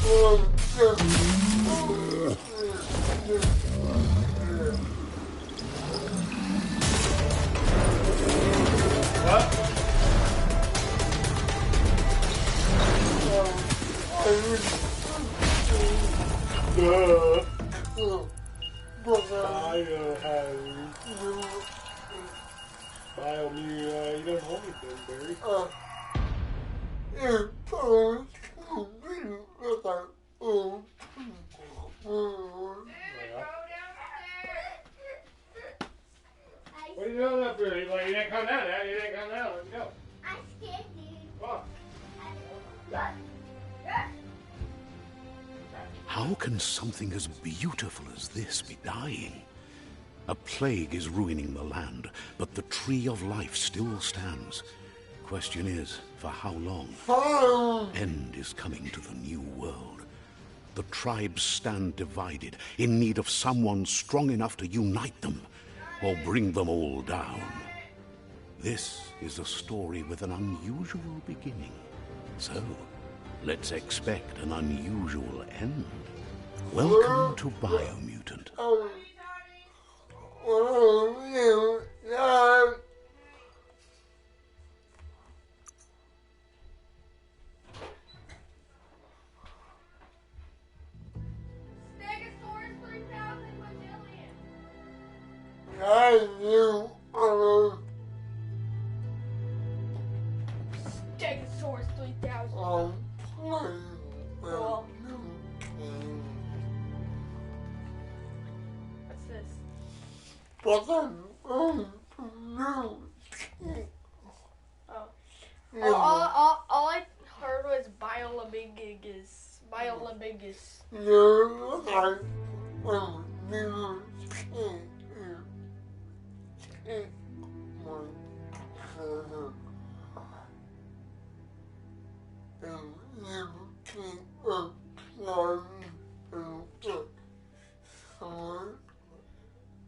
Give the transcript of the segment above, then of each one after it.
You don't hold anything, Barry. What are you doing up here? You didn't come down there. You didn't come down. Let's go. I'm scared, dude. Come on. How can something as beautiful as this be dying? A plague is ruining the land, but the tree of life still stands. Question is, for how long? End is coming to the new world. The tribes stand divided, in need of someone strong enough to unite them, or bring them all down. This is a story with an unusual beginning. So, let's expect an unusual end. Welcome to Biomutant. Stegosaurus 3000 bajillion. Stegosaurus 3000. Cool. What's this? All I heard was Biolabingus.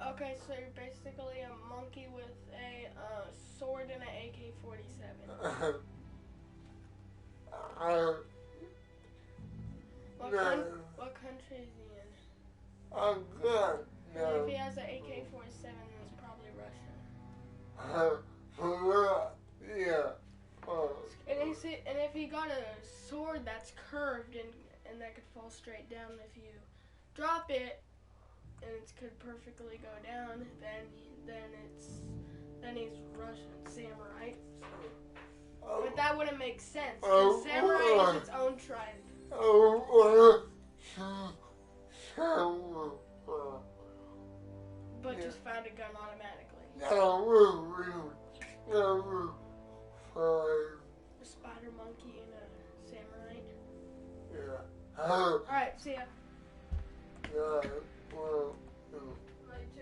Okay, so you're basically a monkey with a sword and an AK-47. What country is he in? And if he has an AK-47, it's probably Russia. And if he got a sword that's curved and that could fall straight down, if you drop it and it could perfectly go down, then he's Russian samurai. But that wouldn't make sense, because samurai is its own tribe. But just found a gun automatically. A spider monkey and a samurai. Alright, see ya. Like too.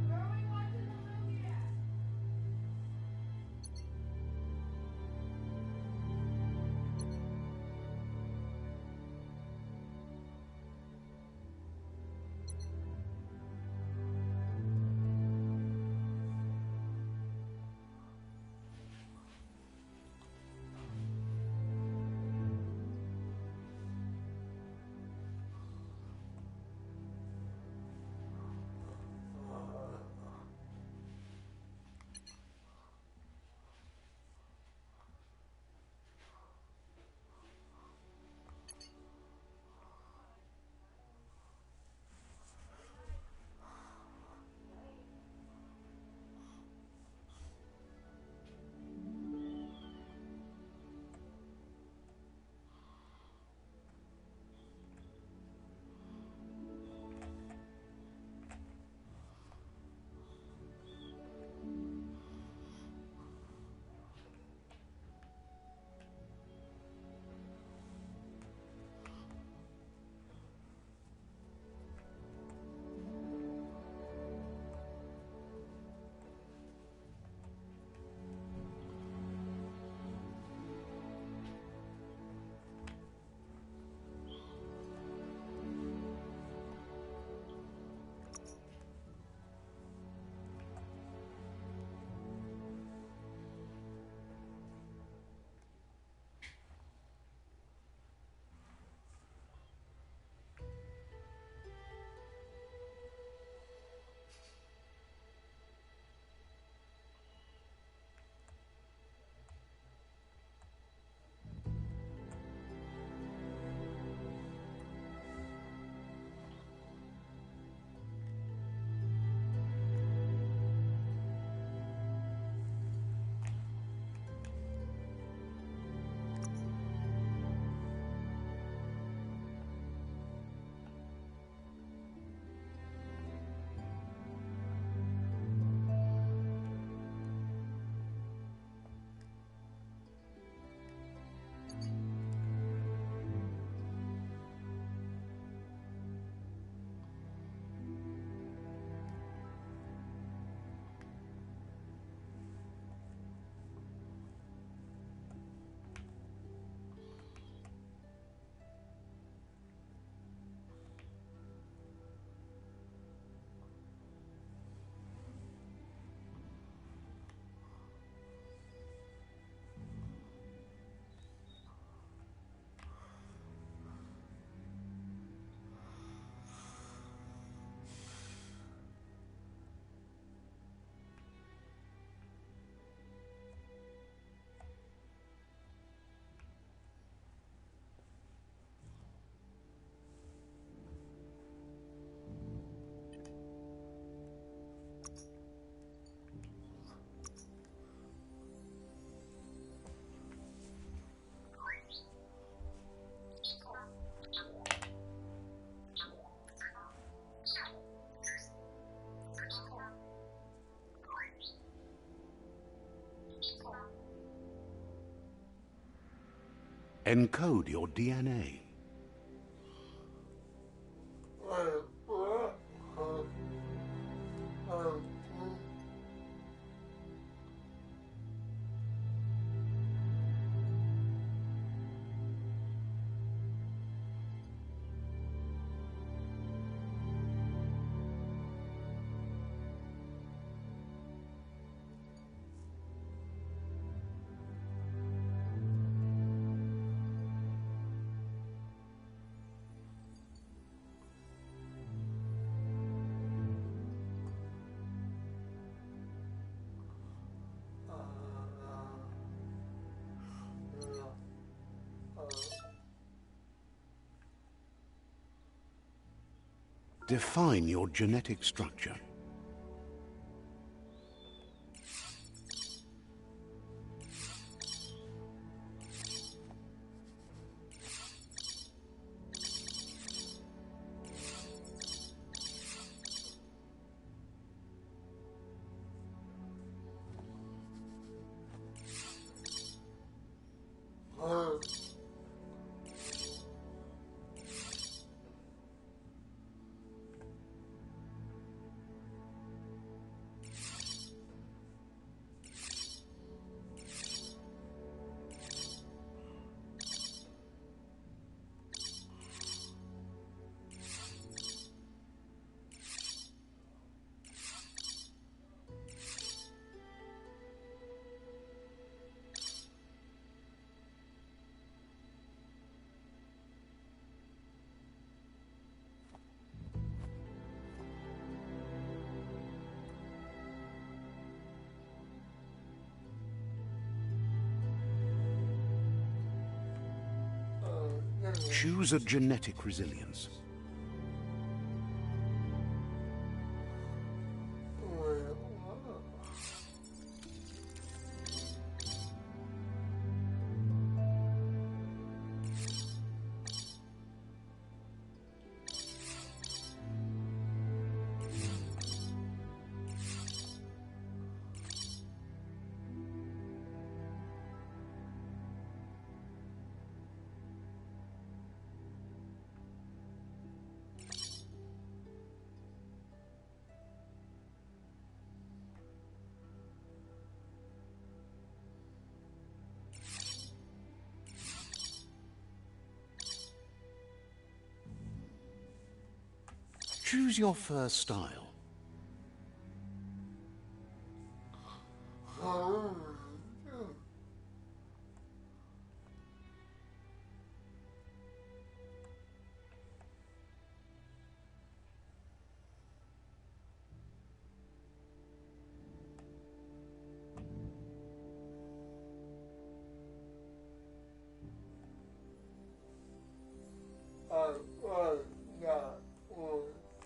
Where are we watching the movie at? Encode your DNA. Define your genetic structure. Choose a genetic resilience. Choose your fur style.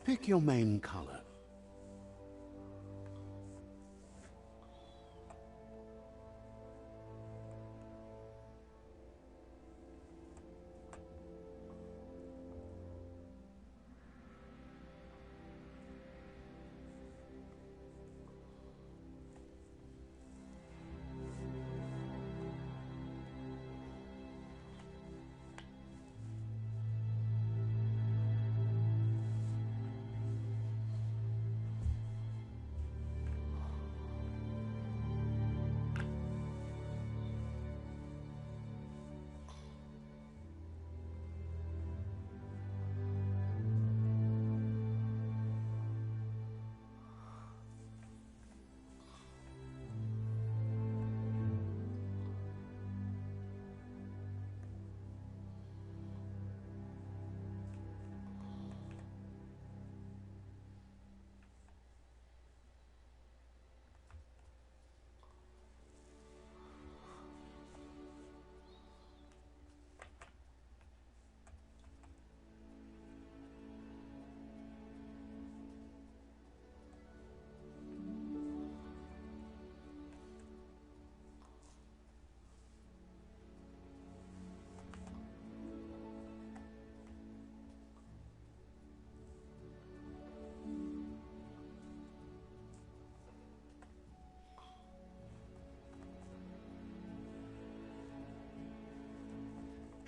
Pick your main color.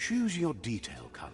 Choose your detail color.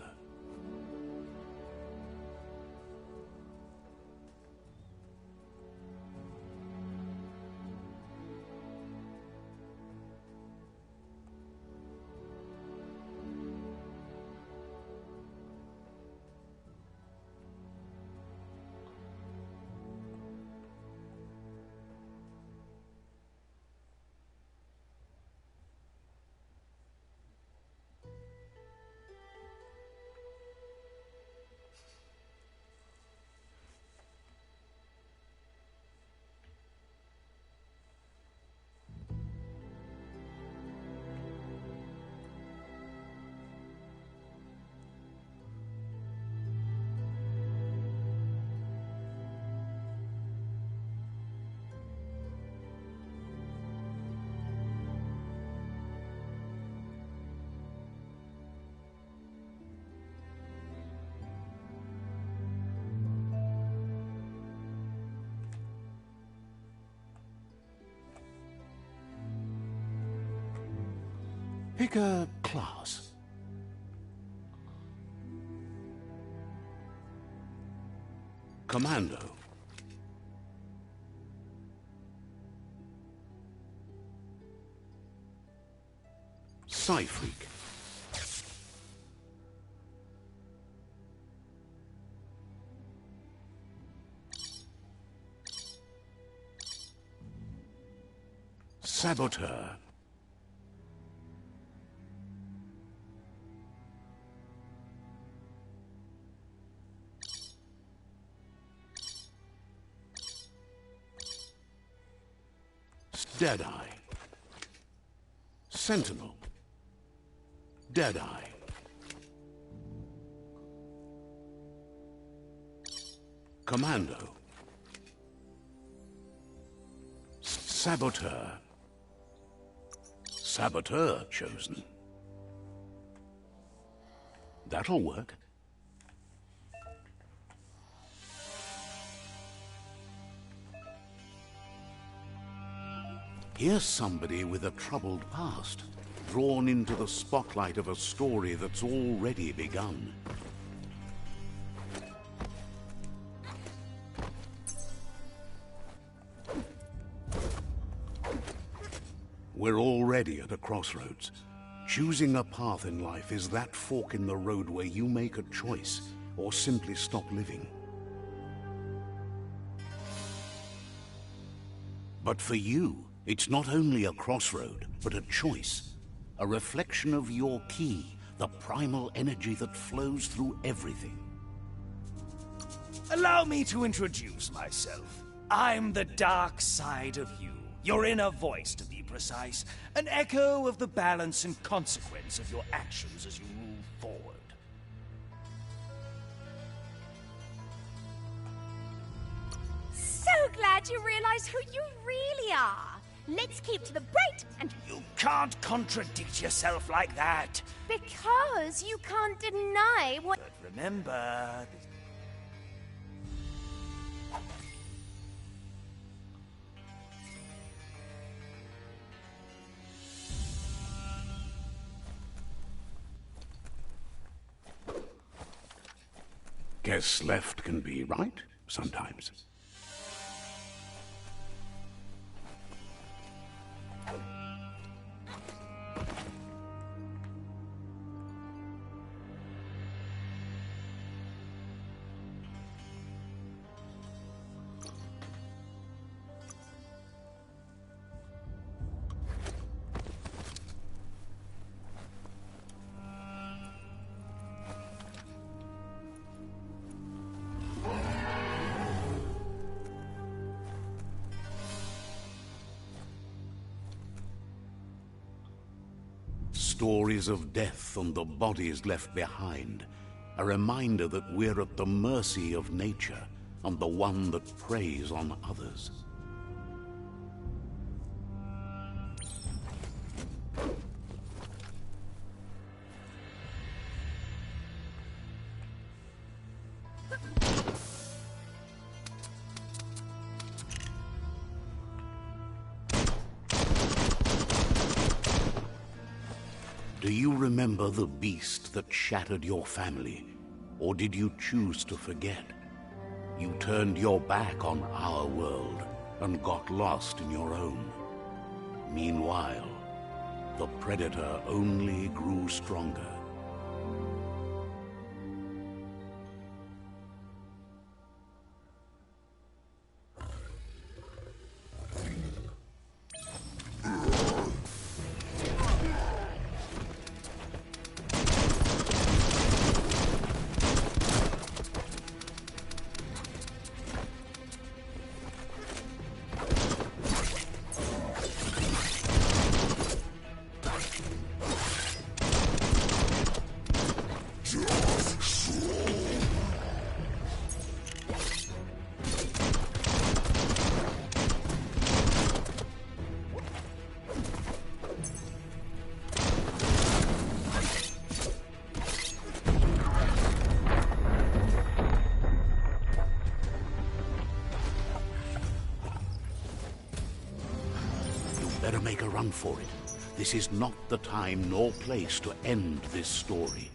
Pick a class. Commando. Psy-Freak. Saboteur. Deadeye. Sentinel. Deadeye. Commando. Saboteur. Saboteur chosen. That'll work. Here's somebody with a troubled past, drawn into the spotlight of a story that's already begun. We're already at a crossroads. Choosing a path in life is that fork in the road where you make a choice or simply stop living. But for you, it's not only a crossroad, but a choice. A reflection of your key, the primal energy that flows through everything. Allow me to introduce myself. I'm the dark side of you. Your inner voice, to be precise. An echo of the balance and consequence of your actions as you move forward. So glad you realize who you really are. Let's keep to the bright and... You can't contradict yourself like that. Because you can't deny what... But remember... Guess left can be right, sometimes. Stories of death and the bodies left behind. A reminder that we're at the mercy of nature and the one that preys on others. Do you remember the beast that shattered your family? Or did you choose to forget? You turned your back on our world and got lost in your own. Meanwhile, the Predator only grew stronger. Better make a run for it. This is not the time nor place to end this story.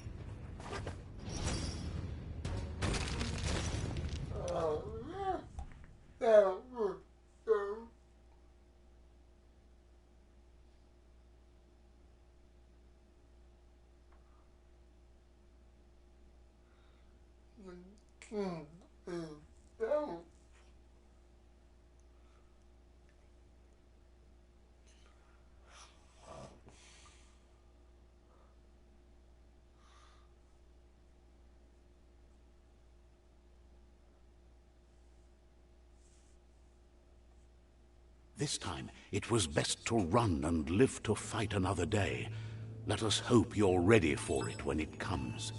This time, it was best to run and live to fight another day. Let us hope you're ready for it when it comes.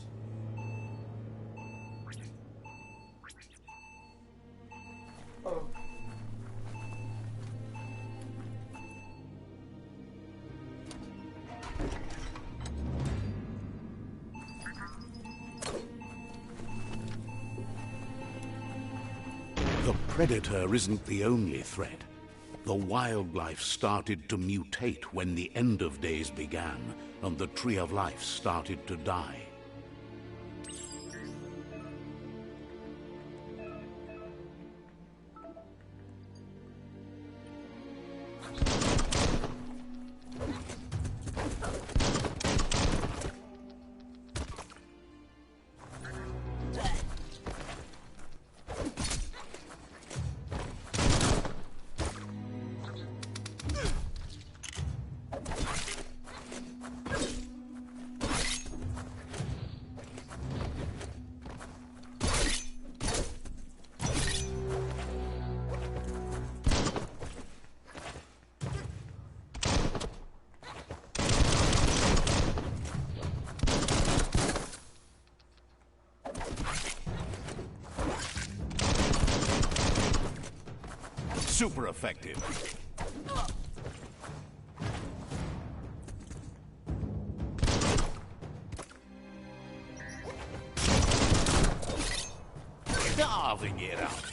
The Predator isn't the only threat. The wildlife started to mutate when the end of days began, and the Tree of Life started to die. Super effective. Carving it out.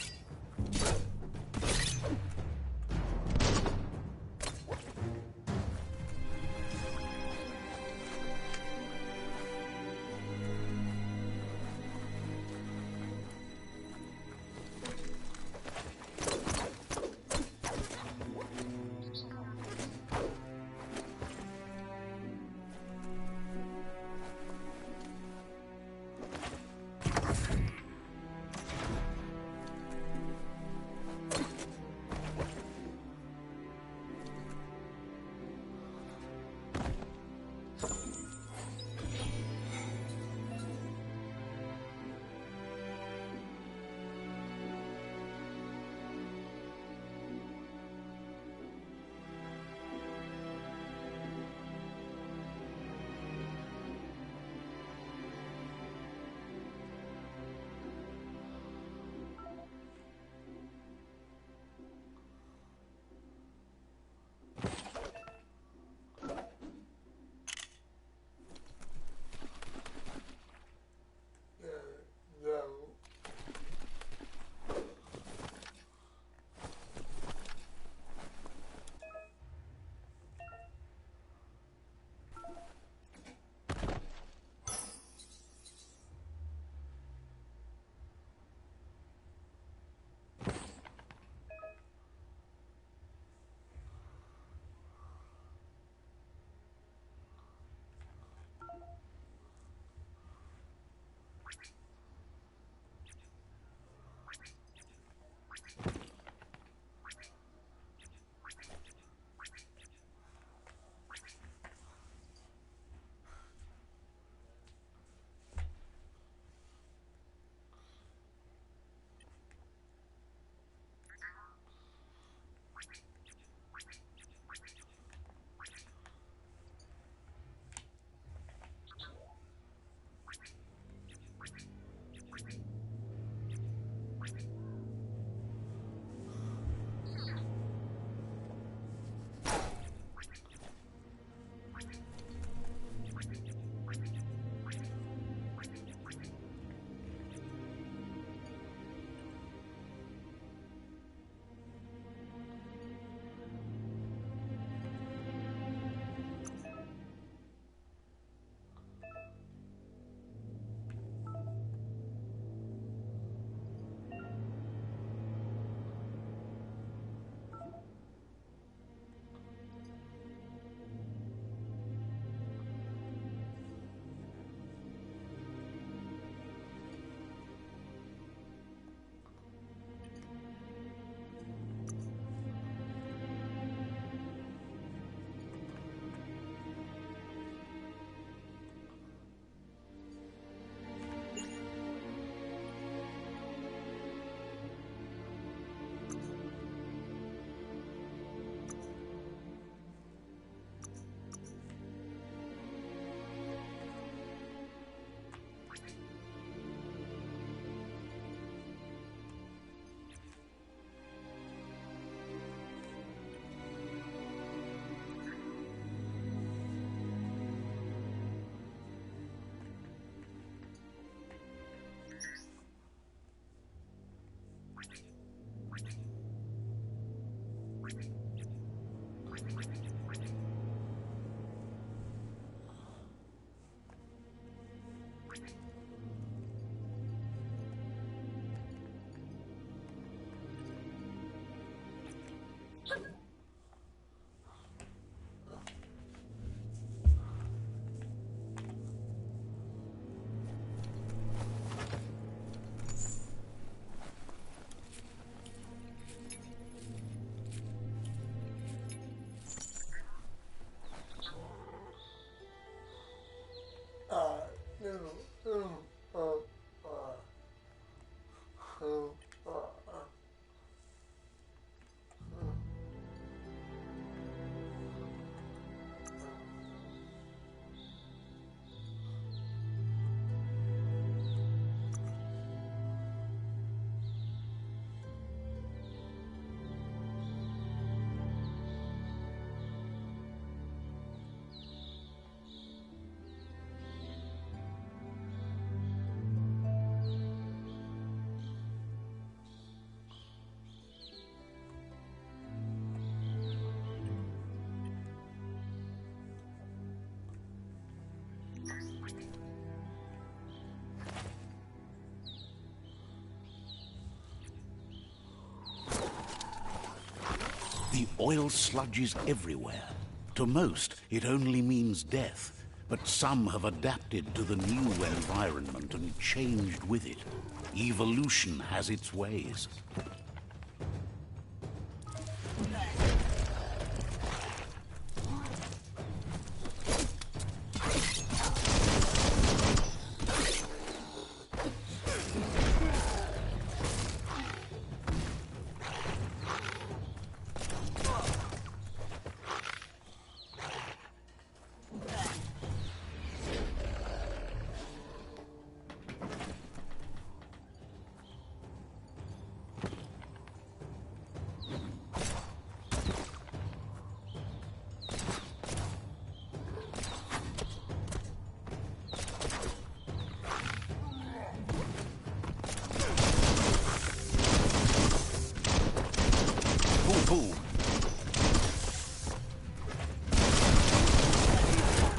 The oil sludges everywhere. To most, it only means death, but some have adapted to the new environment and changed with it. Evolution has its ways.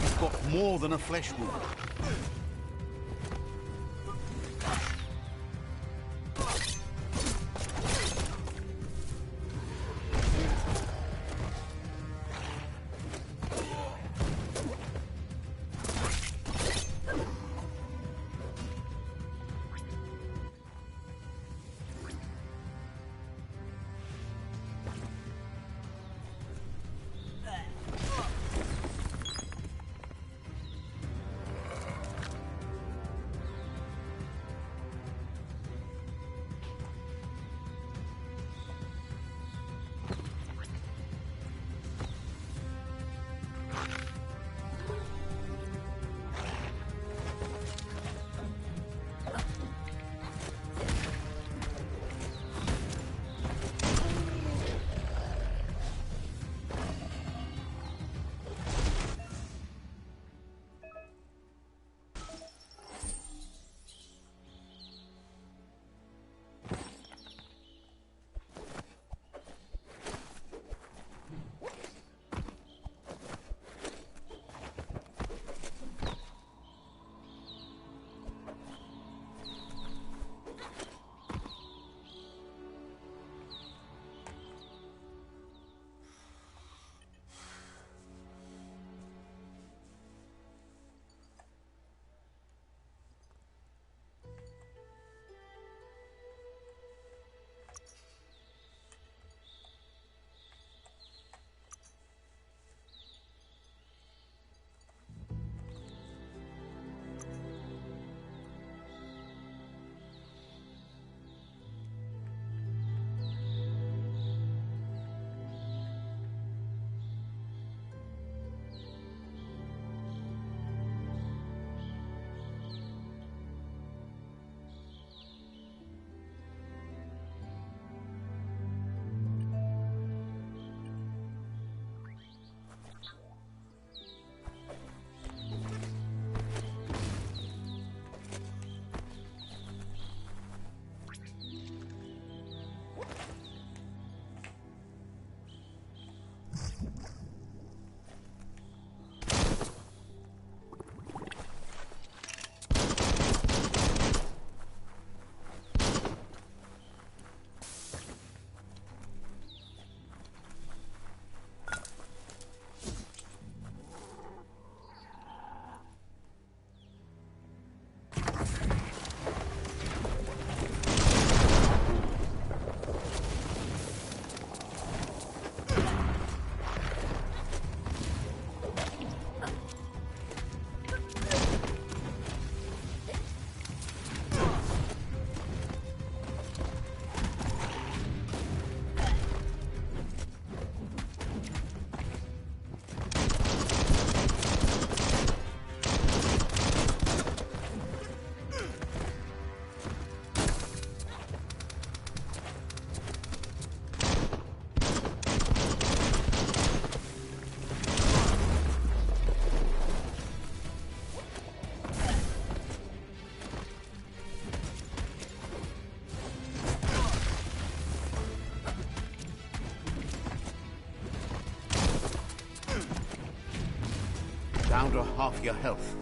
You've got more than a flesh wound. Down to half your health.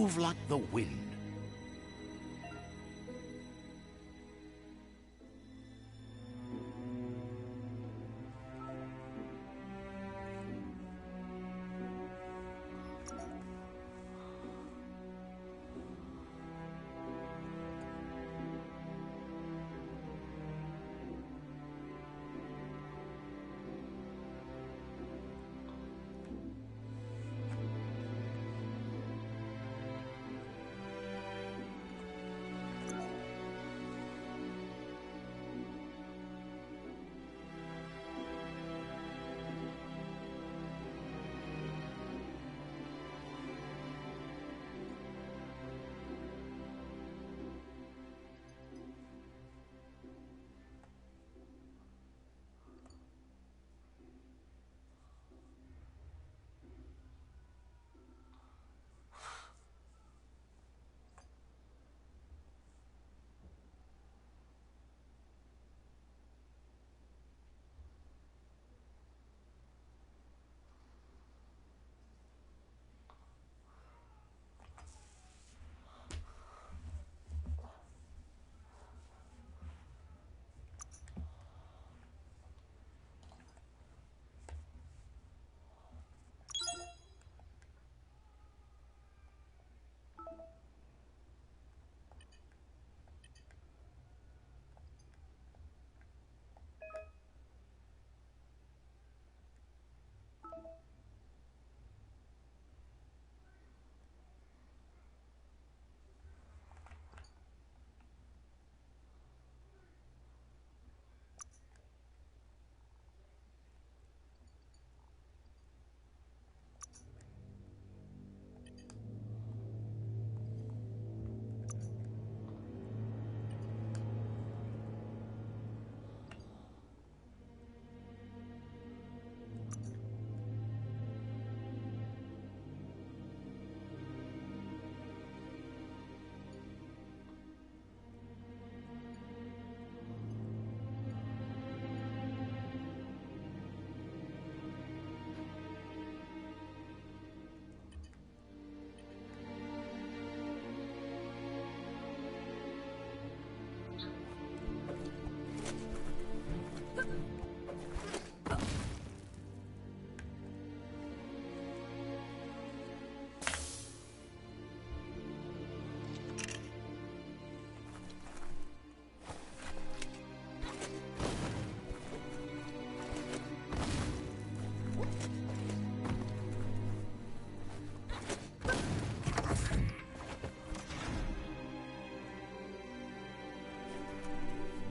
move like the wind.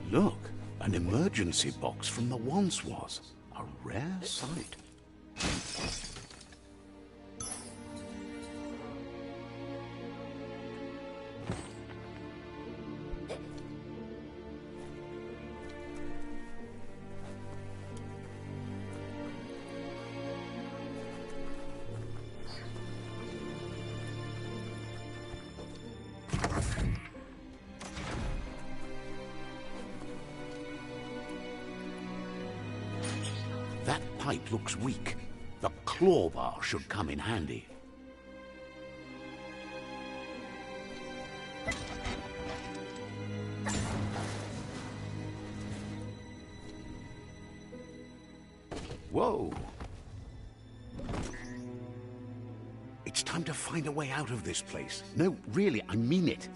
Look, an emergency box from the once was. A rare sight. That pipe looks weak. The claw bar should come in handy. Whoa! It's time to find a way out of this place. No, really, I mean it.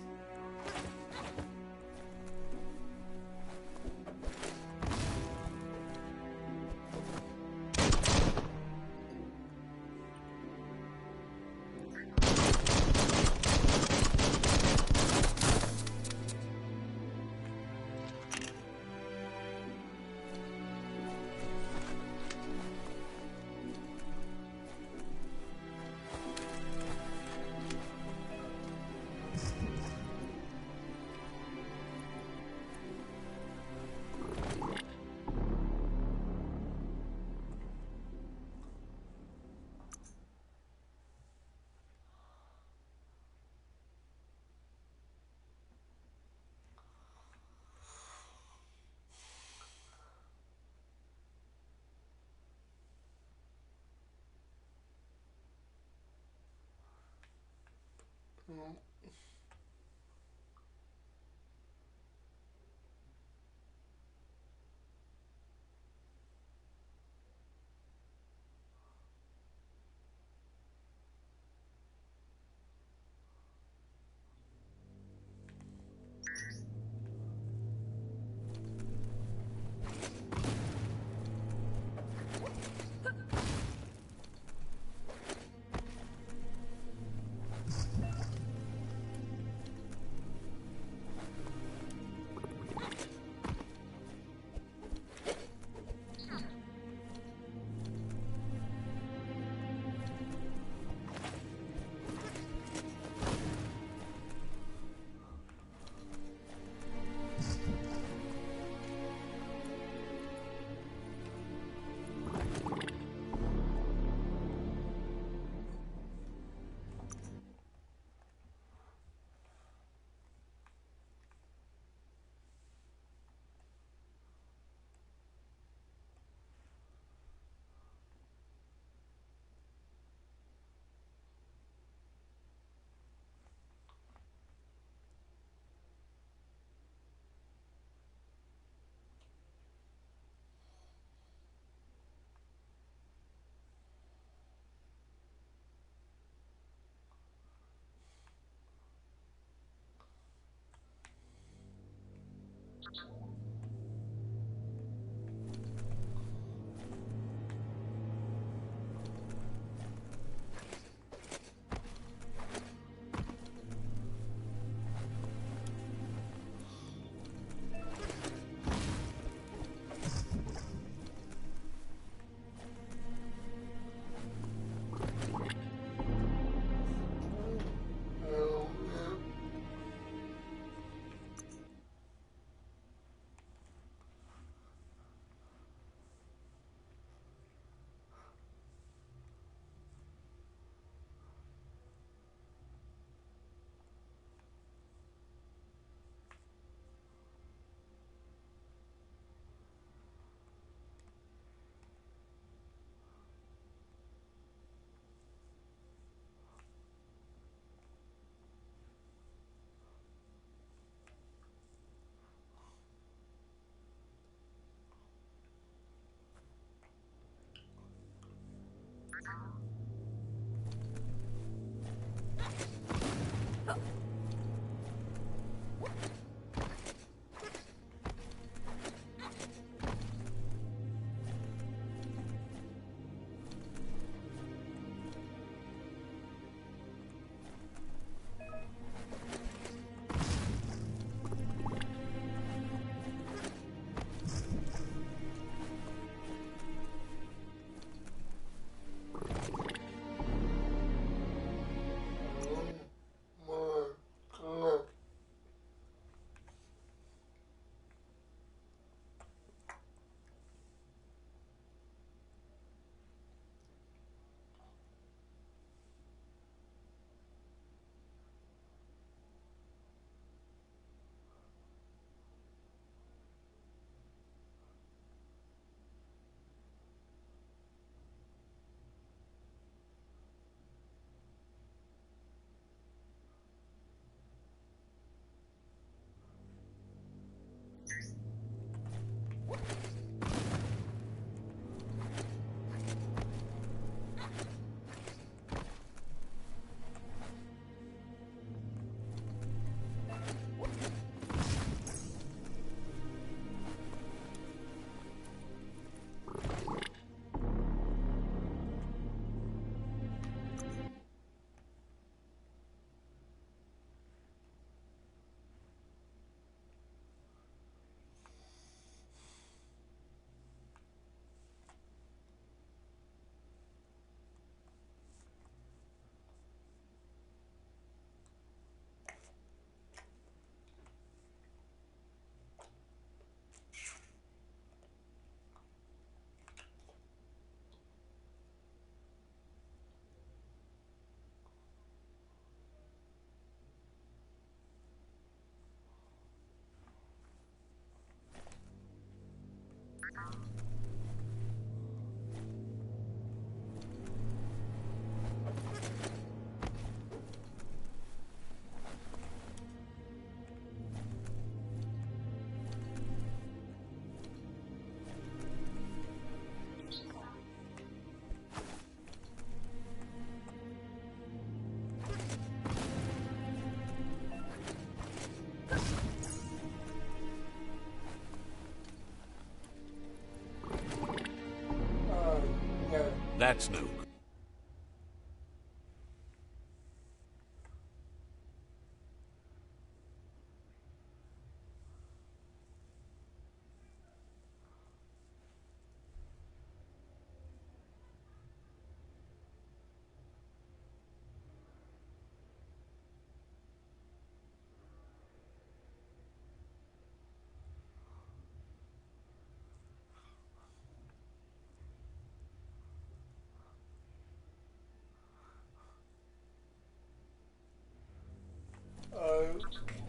That's no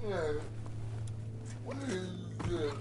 good. What is this?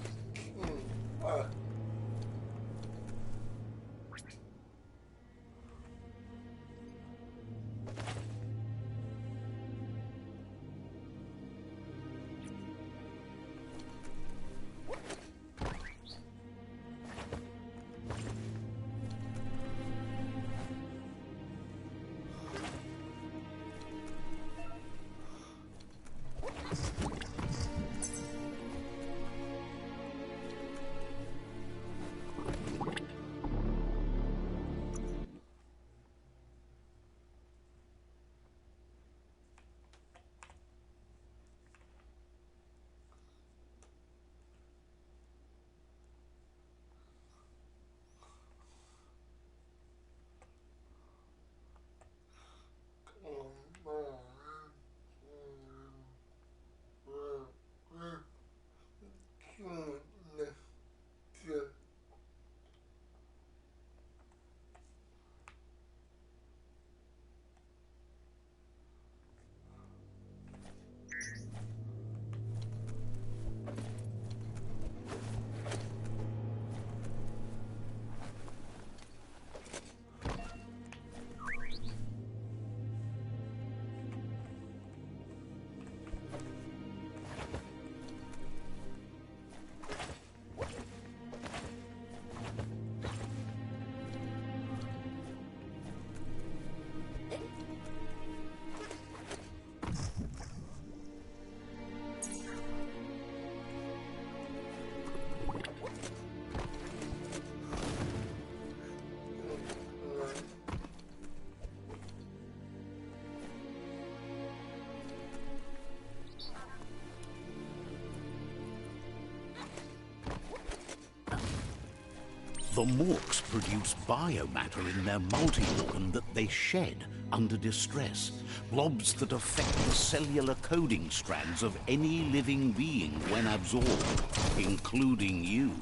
The Morks produce biomatter in their multi-organ that they shed under distress. Blobs that affect the cellular coding strands of any living being when absorbed, including you.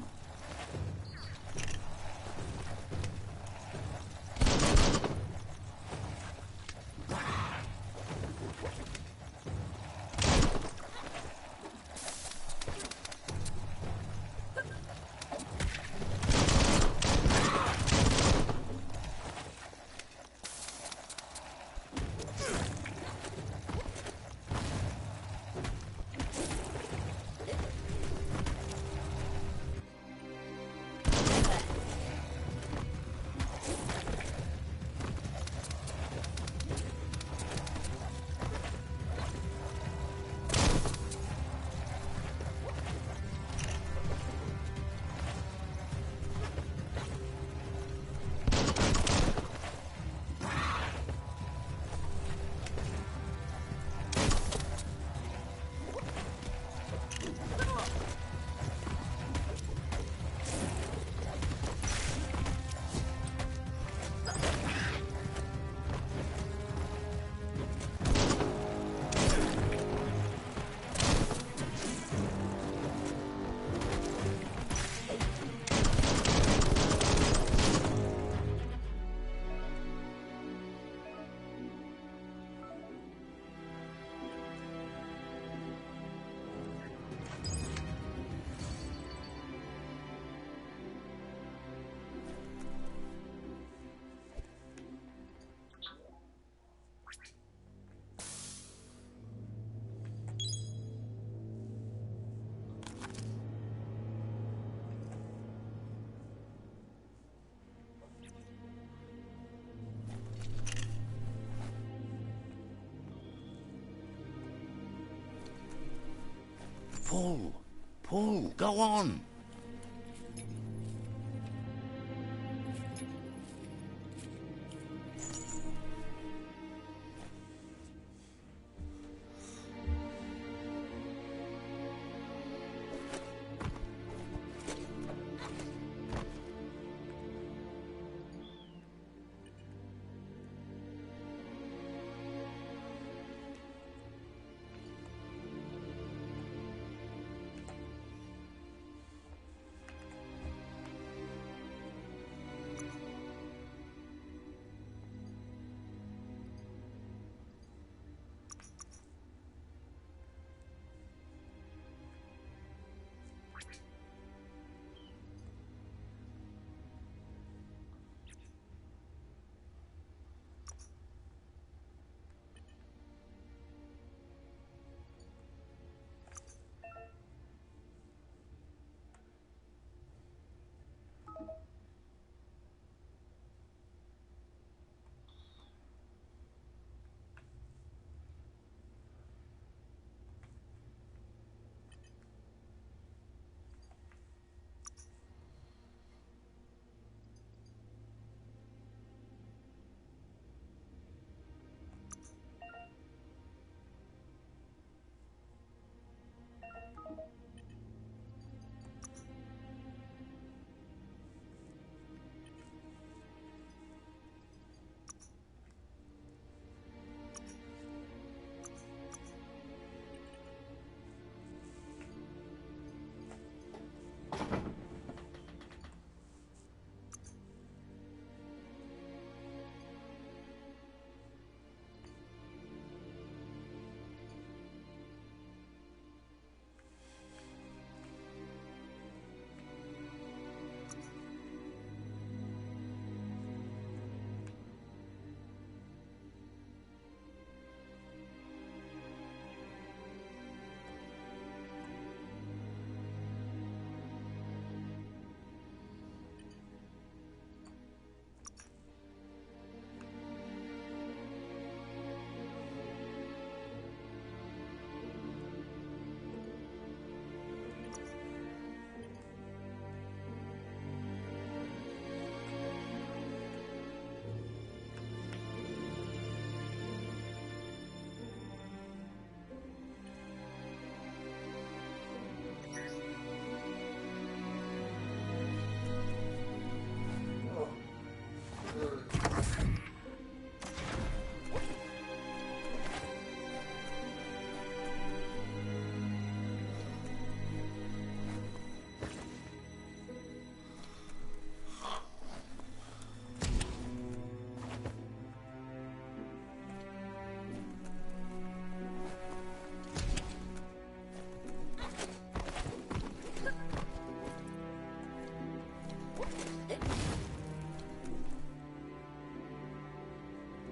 Pull, go on.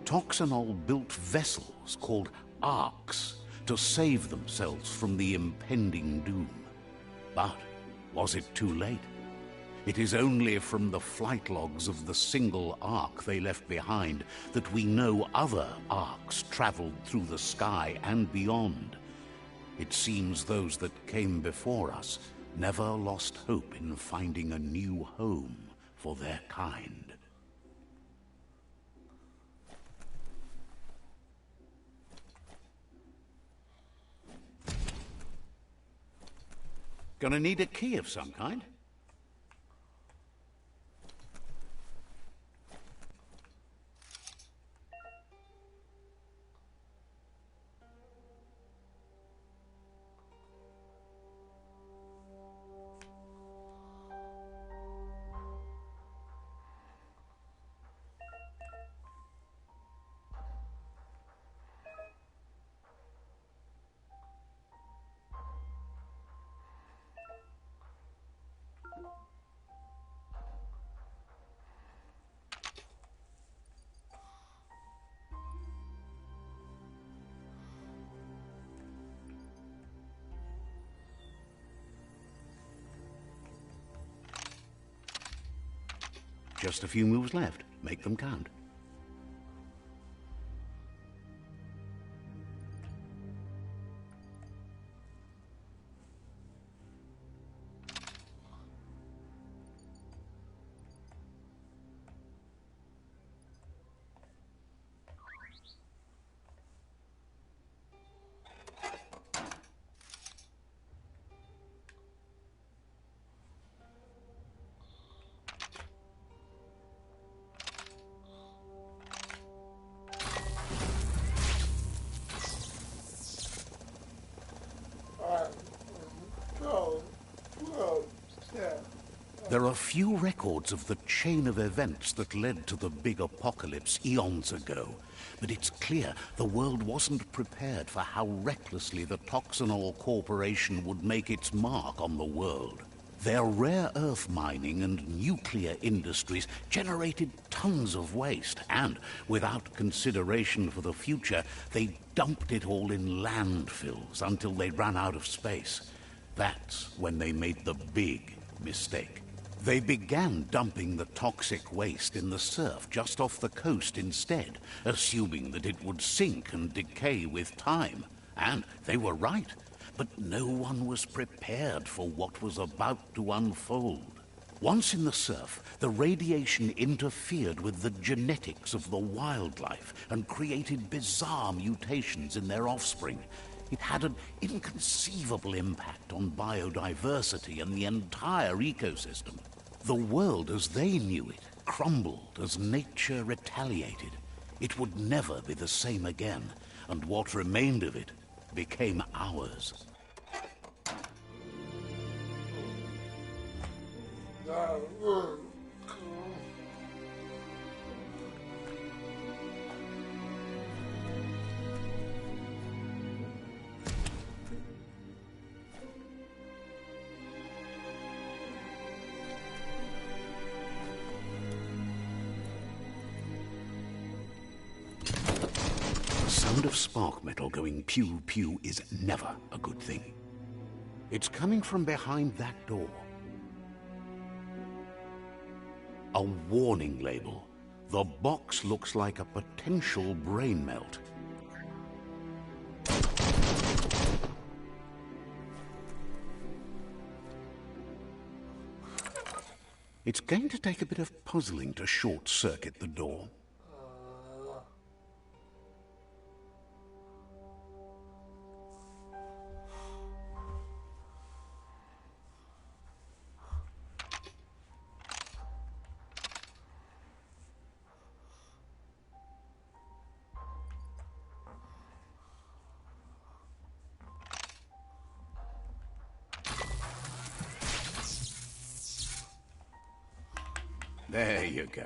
Toxanol built vessels called arks to save themselves from the impending doom. But was it too late? It is only from the flight logs of the single ark they left behind that we know other arks traveled through the sky and beyond. It seems those that came before us never lost hope in finding a new home for their kind. Gonna need a key of some kind. Just a few moves left. Make them count. There are few records of the chain of events that led to the big apocalypse eons ago, but it's clear the world wasn't prepared for how recklessly the Toxanol Corporation would make its mark on the world. Their rare earth mining and nuclear industries generated tons of waste, and without consideration for the future, they dumped it all in landfills until they ran out of space. That's when they made the big mistake. They began dumping the toxic waste in the surf just off the coast instead, assuming that it would sink and decay with time. And they were right, but no one was prepared for what was about to unfold. Once in the surf, the radiation interfered with the genetics of the wildlife and created bizarre mutations in their offspring. It had an inconceivable impact on biodiversity and the entire ecosystem. The world as they knew it crumbled as nature retaliated. It would never be the same again, and what remained of it became ours. The sound of spark metal going pew-pew is never a good thing. It's coming from behind that door. A warning label. The box looks like a potential brain melt. It's going to take a bit of puzzling to short-circuit the door. There you go.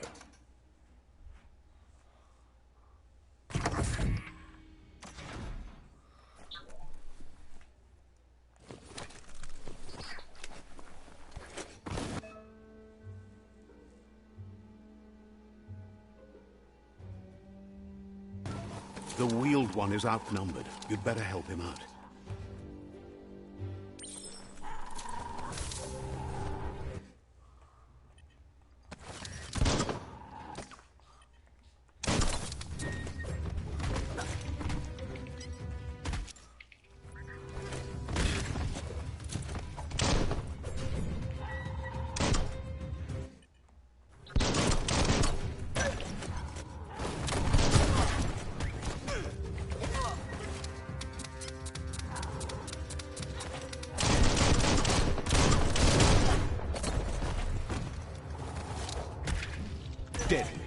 The Wheeled One is outnumbered. You'd better help him out. Deadly.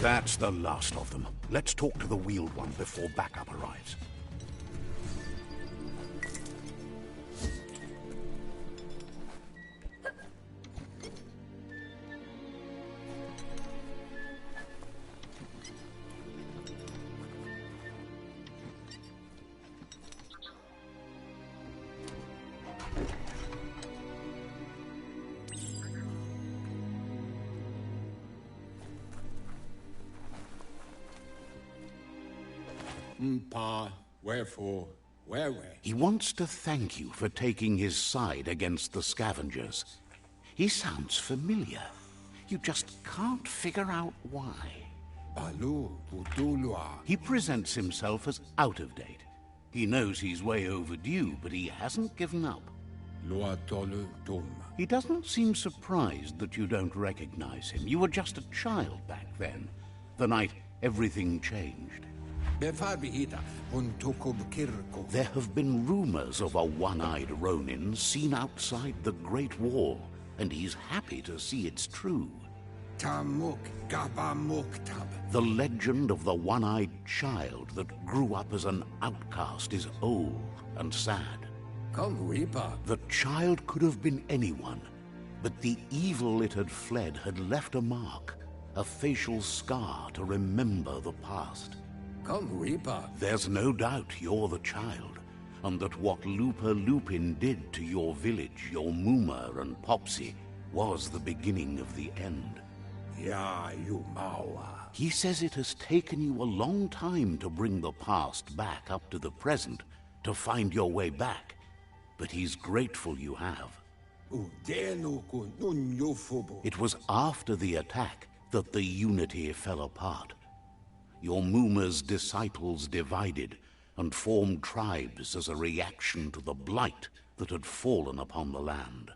That's the last of them. Let's talk to the Wheeled One before backup arrives. Pa, wherefore, where? He wants to thank you for taking his side against the scavengers. He sounds familiar. You just can't figure out why. Balu, Putulua. He presents himself as out of date. He knows he's way overdue, but he hasn't given up. Lua Tolu Dum. He doesn't seem surprised that you don't recognize him. You were just a child back then, the night everything changed. There have been rumors of a one-eyed Ronin seen outside the Great Wall, and he's happy to see it's true. The legend of the one-eyed child that grew up as an outcast is old and sad. The child could have been anyone, but the evil it had fled had left a mark, a facial scar to remember the past. There's no doubt you're the child, and that what Lupa Lupin did to your village, your Muma and Popsy, was the beginning of the end. He says it has taken you a long time to bring the past back up to the present, to find your way back, but he's grateful you have. It was after the attack that the Unity fell apart. Your Muma's disciples divided and formed tribes as a reaction to the blight that had fallen upon the land.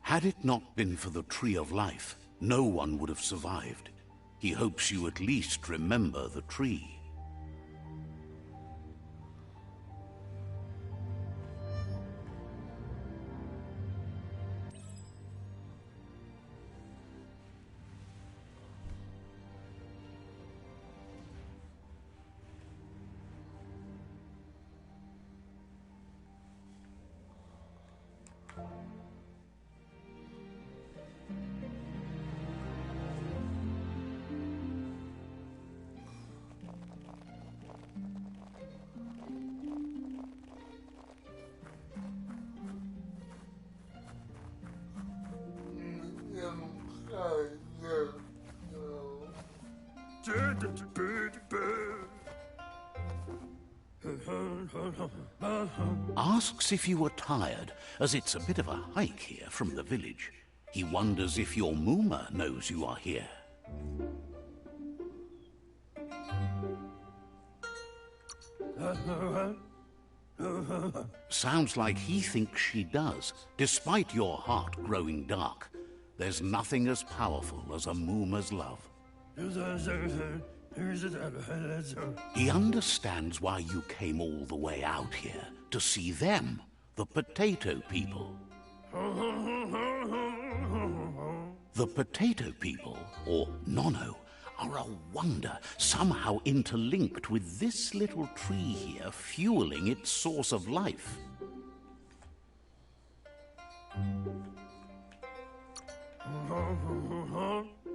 Had it not been for the Tree of Life, no one would have survived. He hopes you at least remember the tree. Asks if you are tired, as it's a bit of a hike here from the village. He wonders if your Mooma knows you are here. Sounds like he thinks she does, despite your heart growing dark. There's nothing as powerful as a Mooma's love. He understands why you came all the way out here, to see them, the potato people. The potato people, or Nono, are a wonder, somehow interlinked with this little tree here, fueling its source of life.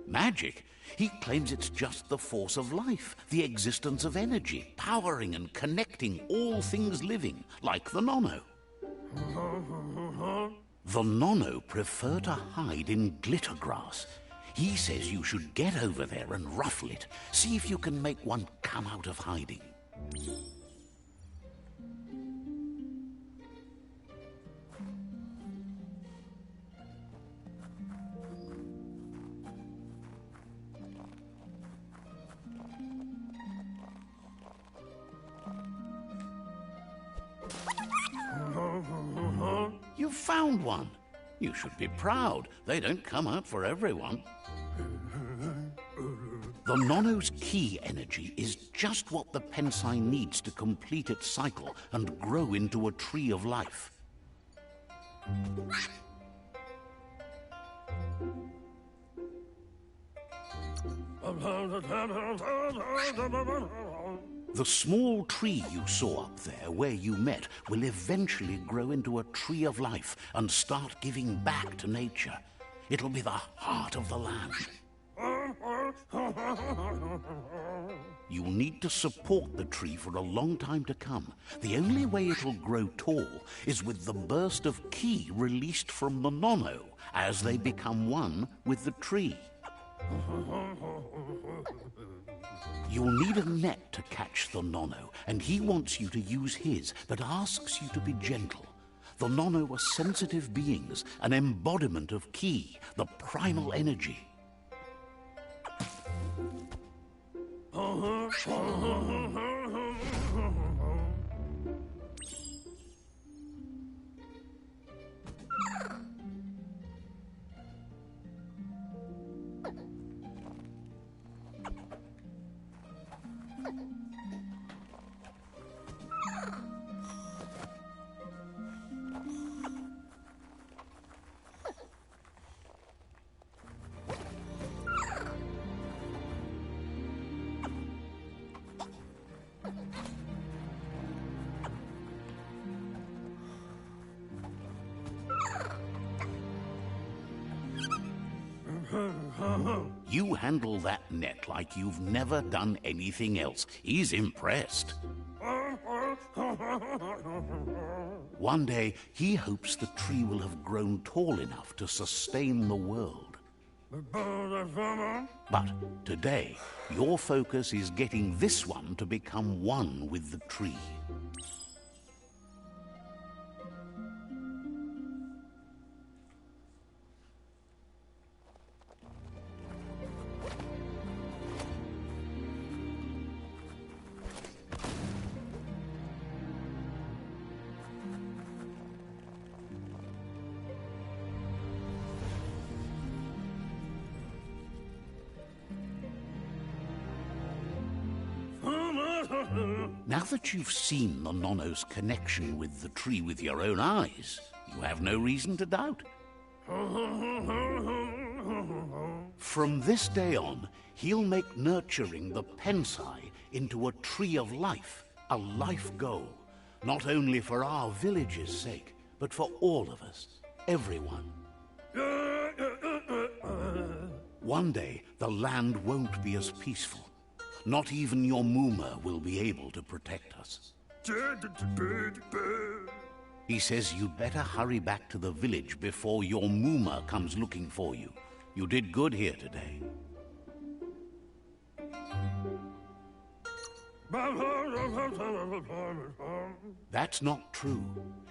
Magic? He claims it's just the force of life, the existence of energy, powering and connecting all things living, like the Nono. The Nono prefer to hide in glitter grass. He says you should get over there and ruffle it. See if you can make one come out of hiding. You found one. You should be proud. They don't come out for everyone. The Nono's key energy is just what the Pensai needs to complete its cycle and grow into a tree of life. The small tree you saw up there where you met will eventually grow into a tree of life and start giving back to nature. It'll be the heart of the land. You'll need to support the tree for a long time to come. The only way it'll grow tall is with the burst of ki released from the Nono as they become one with the tree. You'll need a net to catch the Nono, and he wants you to use his, but asks you to be gentle. The Nono are sensitive beings, an embodiment of ki, the primal energy. You handle that net like you've never done anything else. He's impressed. One day, he hopes the tree will have grown tall enough to sustain the world. But today, your focus is getting this one to become one with the tree. Now that you've seen the Nono's connection with the tree with your own eyes, you have no reason to doubt. From this day on, he'll make nurturing the Pensai into a tree of life, a life goal, not only for our village's sake, but for all of us, everyone. One day, the land won't be as peaceful. Not even your Mooma will be able to protect us. He says you'd better hurry back to the village before your Mooma comes looking for you. You did good here today. That's not true.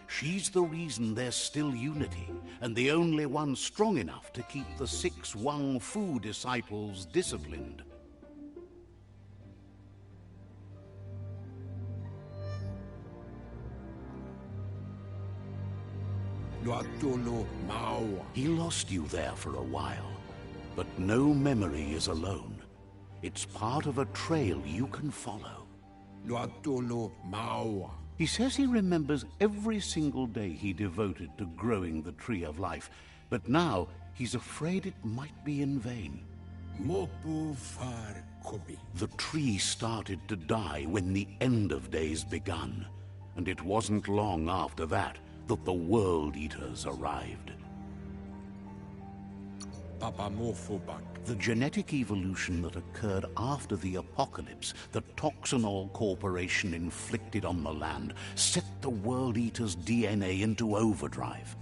She's the reason there's still unity, and the only one strong enough to keep the 6 Wang Fu disciples disciplined. Loatolo Maua. He lost you there for a while, but no memory is alone. It's part of a trail you can follow. Loatolo Maua. He says he remembers every single day he devoted to growing the Tree of Life, but now he's afraid it might be in vain. Mopu far kobi. The tree started to die when the end of days begun, and it wasn't long after that the World Eaters arrived. Papa Mofobak. The genetic evolution that occurred after the apocalypse that Toxanol Corporation inflicted on the land set the World Eaters' DNA into overdrive.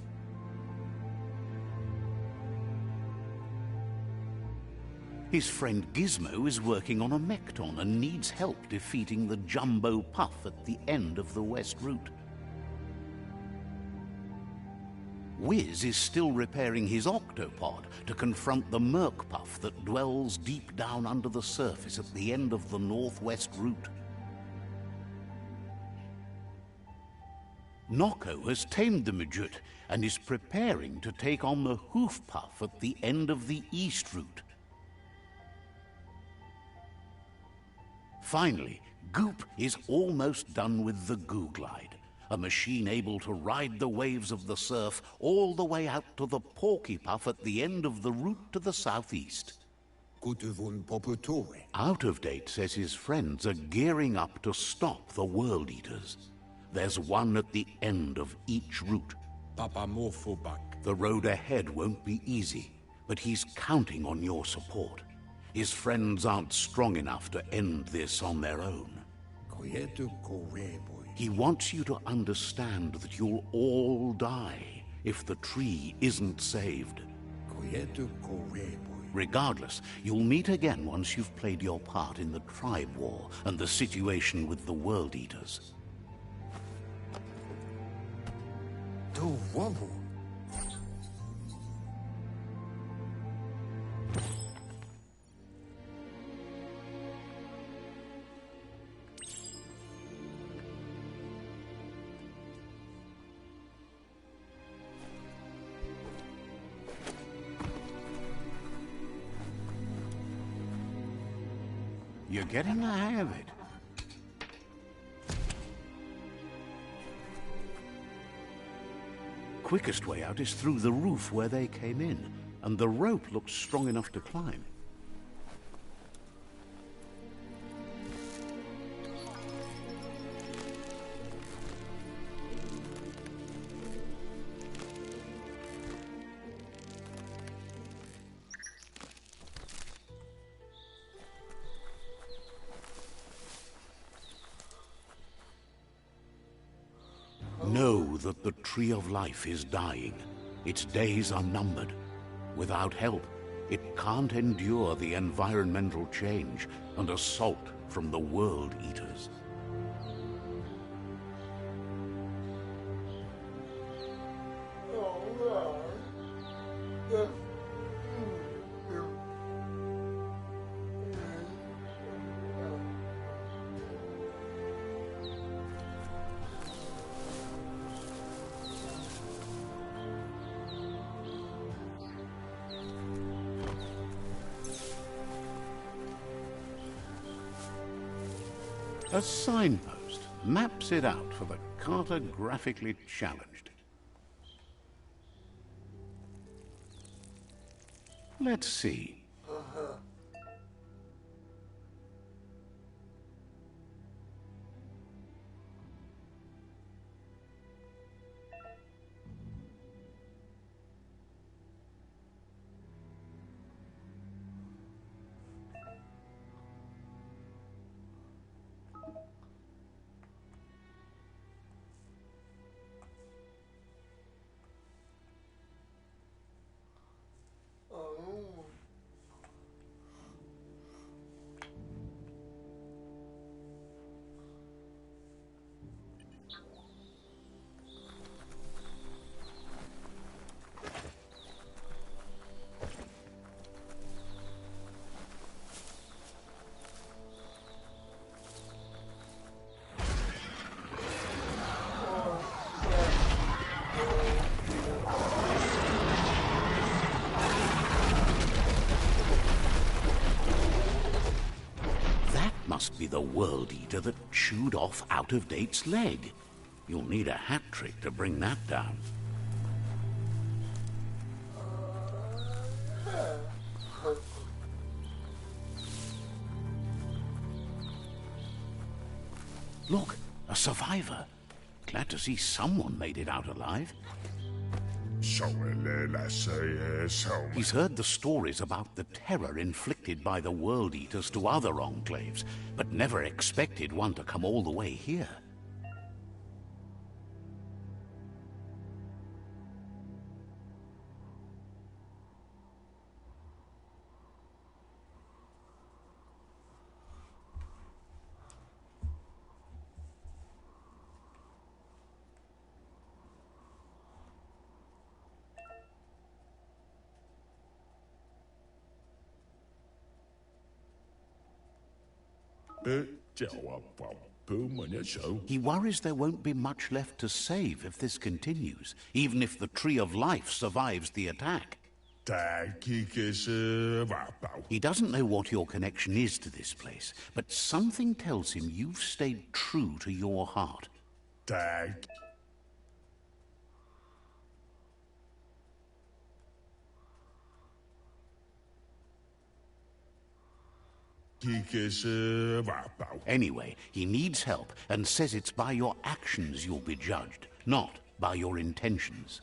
His friend Gizmo is working on a Mekton and needs help defeating the Jumbo Puff at the end of the West Route. Wiz is still repairing his octopod to confront the Merc Puff that dwells deep down under the surface at the end of the Northwest Route. Noko has tamed the Midget and is preparing to take on the Hoof Puff at the end of the East Route. Finally, Goop is almost done with the Goo Glide, a machine able to ride the waves of the surf all the way out to the Porky Puff at the end of the route to the southeast. Out of Date says his friends are gearing up to stop the World Eaters. There's one at the end of each route. The road ahead won't be easy, but he's counting on your support. His friends aren't strong enough to end this on their own. He wants you to understand that you'll all die if the tree isn't saved. Regardless, you'll meet again once you've played your part in the tribe war and the situation with the World Eaters. You're getting the hang of it. Quickest way out is through the roof where they came in, and the rope looks strong enough to climb. Know that the Tree of Life is dying. Its days are numbered. Without help, it can't endure the environmental change and assault from the World Eaters. A signpost maps it out for the cartographically challenged. Let's see. must be the World Eater that chewed off Out-of-Date's leg. You'll need a hat trick to bring that down. Look, a survivor. Glad to see someone made it out alive. He's heard the stories about the terror inflicted by the World Eaters to other enclaves, but never expected one to come all the way here. He worries there won't be much left to save if this continues, even if the Tree of Life survives the attack. He doesn't know what your connection is to this place, but something tells him you've stayed true to your heart. Anyway, he needs help and says it's by your actions you'll be judged, not by your intentions.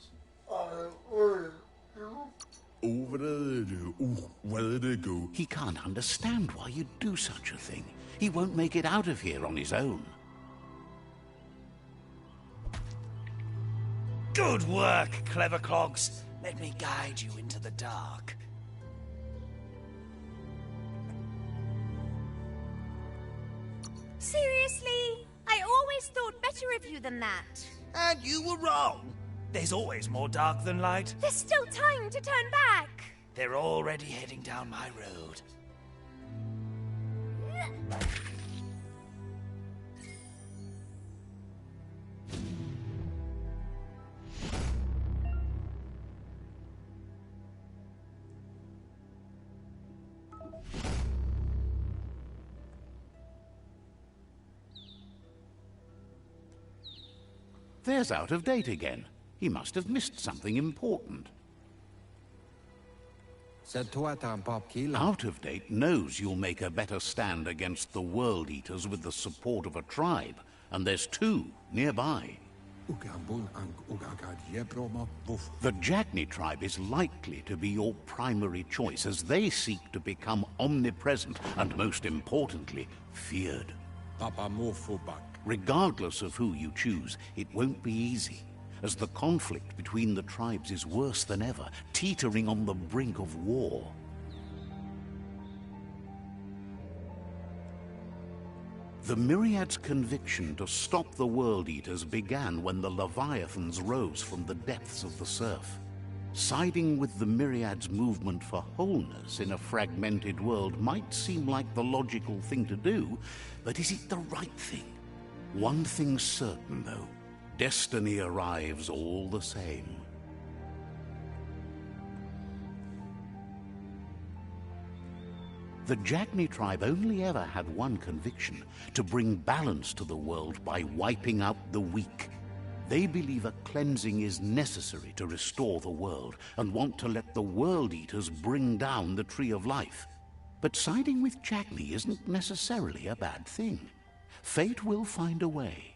He can't understand why you'd do such a thing. He won't make it out of here on his own. Good work, clever clogs. Let me guide you into the dark. Seriously? I always thought better of you than that. And you were wrong. There's always more dark than light. There's still time to turn back. They're already heading down my road. There's Out-of-Date again. He must have missed something important. Out-of-Date knows you'll make a better stand against the World Eaters with the support of a tribe, and there's two nearby. The Jagni tribe is likely to be your primary choice as they seek to become omnipresent and, most importantly, feared. Regardless of who you choose, it won't be easy, as the conflict between the tribes is worse than ever, teetering on the brink of war. The Myriad's conviction to stop the World Eaters began when the Leviathans rose from the depths of the surf. Siding with the Myriad's movement for wholeness in a fragmented world might seem like the logical thing to do, but is it the right thing? One thing's certain, though. Destiny arrives all the same. The Jagni tribe only ever had one conviction: to bring balance to the world by wiping out the weak. They believe a cleansing is necessary to restore the world, and want to let the World Eaters bring down the Tree of Life. But siding with Jagni isn't necessarily a bad thing. Fate will find a way.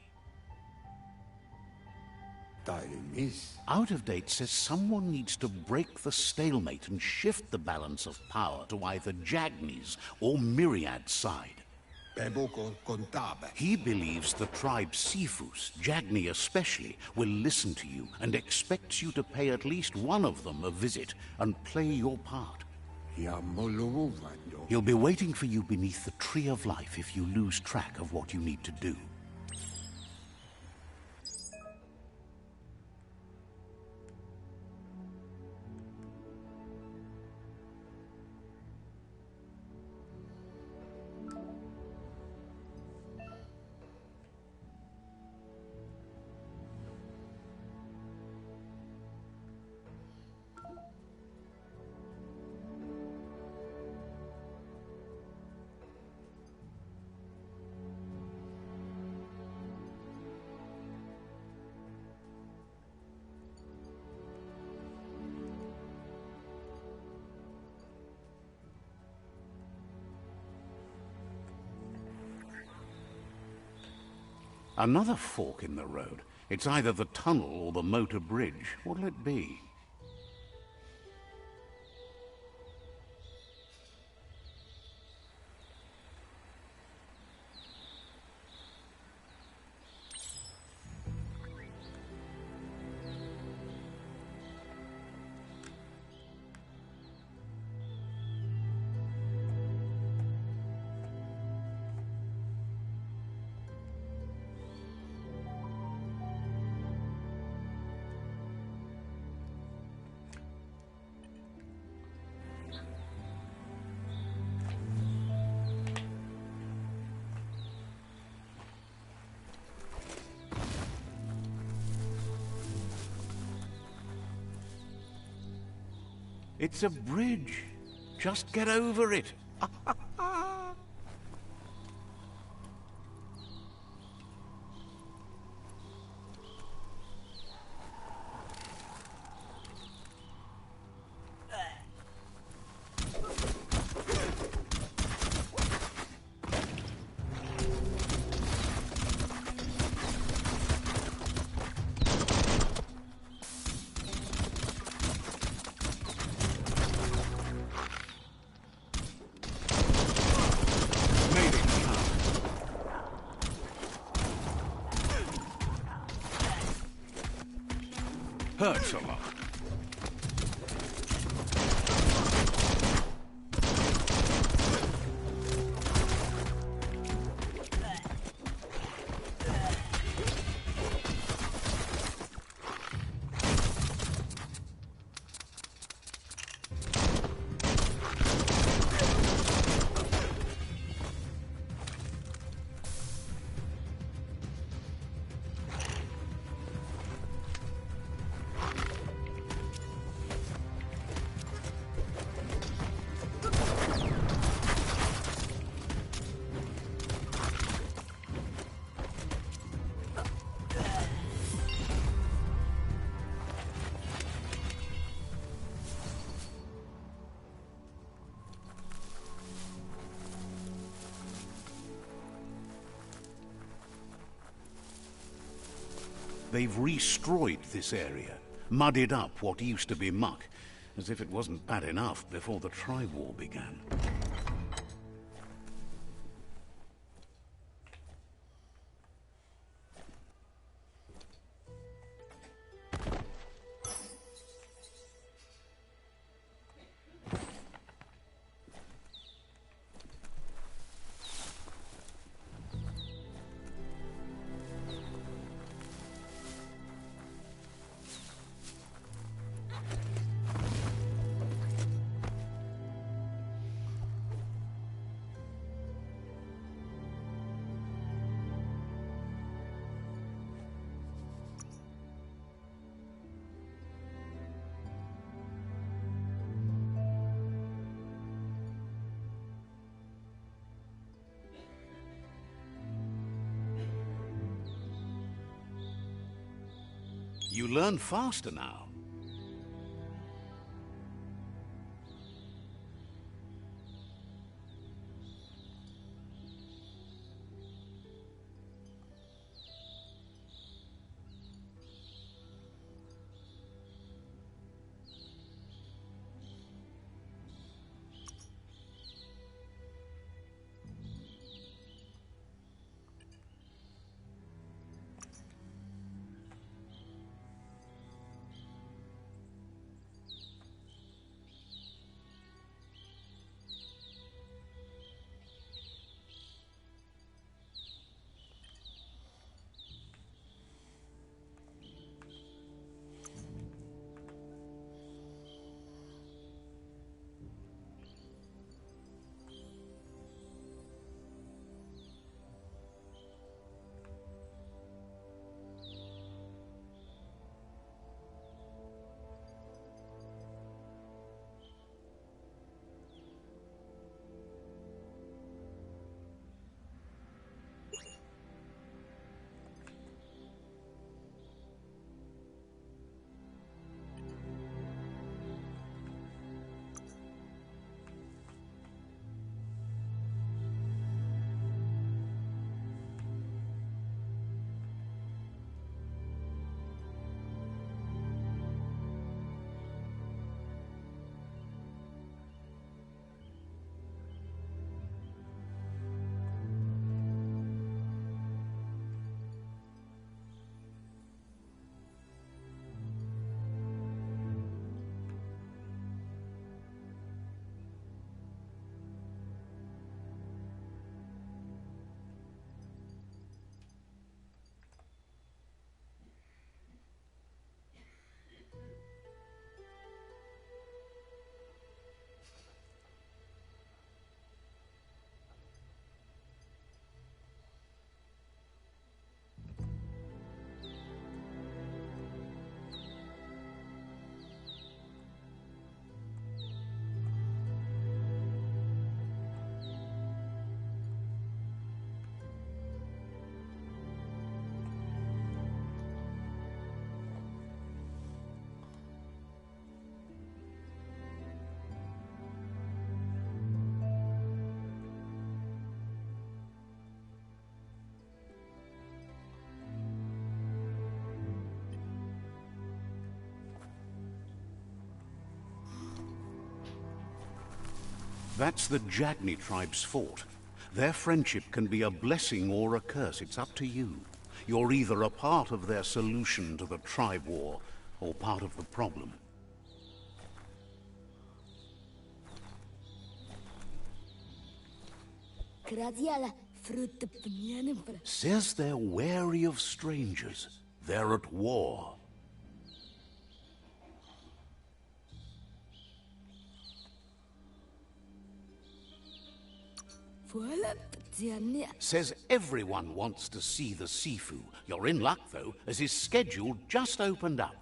Out-of-Date says someone needs to break the stalemate and shift the balance of power to either Jagni's or Myriad's side. He believes the tribe Sifus, Jagni especially, will listen to you and expects you to pay at least one of them a visit and play your part. He'll be waiting for you beneath the Tree of Life if you lose track of what you need to do. Another fork in the road. It's either the tunnel or the motor bridge. What'll it be? It's a bridge. Just get over it. Hurts a lot. They've restroyed this area, muddied up what used to be muck, as if it wasn't bad enough before the Tri-War began. You learn faster now. That's the Jagni tribe's fort. Their friendship can be a blessing or a curse. It's up to you. You're either a part of their solution to the tribe war, or part of the problem. Says they're wary of strangers. They're at war. Says everyone wants to see the Sifu. You're in luck, though, as his schedule just opened up.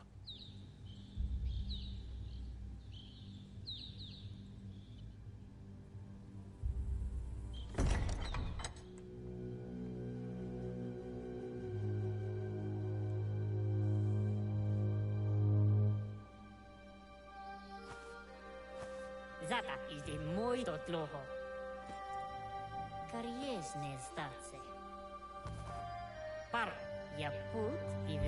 Zata is the muy totloho. Kariesne statse. Par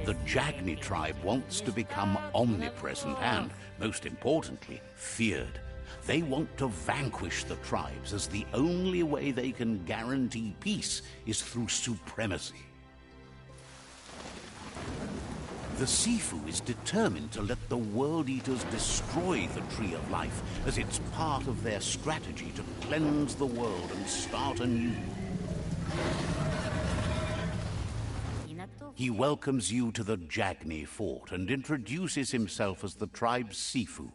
The Jagni tribe wants to become omnipresent and, most importantly, feared. They want to vanquish the tribes, as the only way they can guarantee peace is through supremacy. The Sifu is determined to let the World Eaters destroy the Tree of Life, as it's part of their strategy to cleanse the world and start anew. He welcomes you to the Jagni fort and introduces himself as the tribe's Sifu.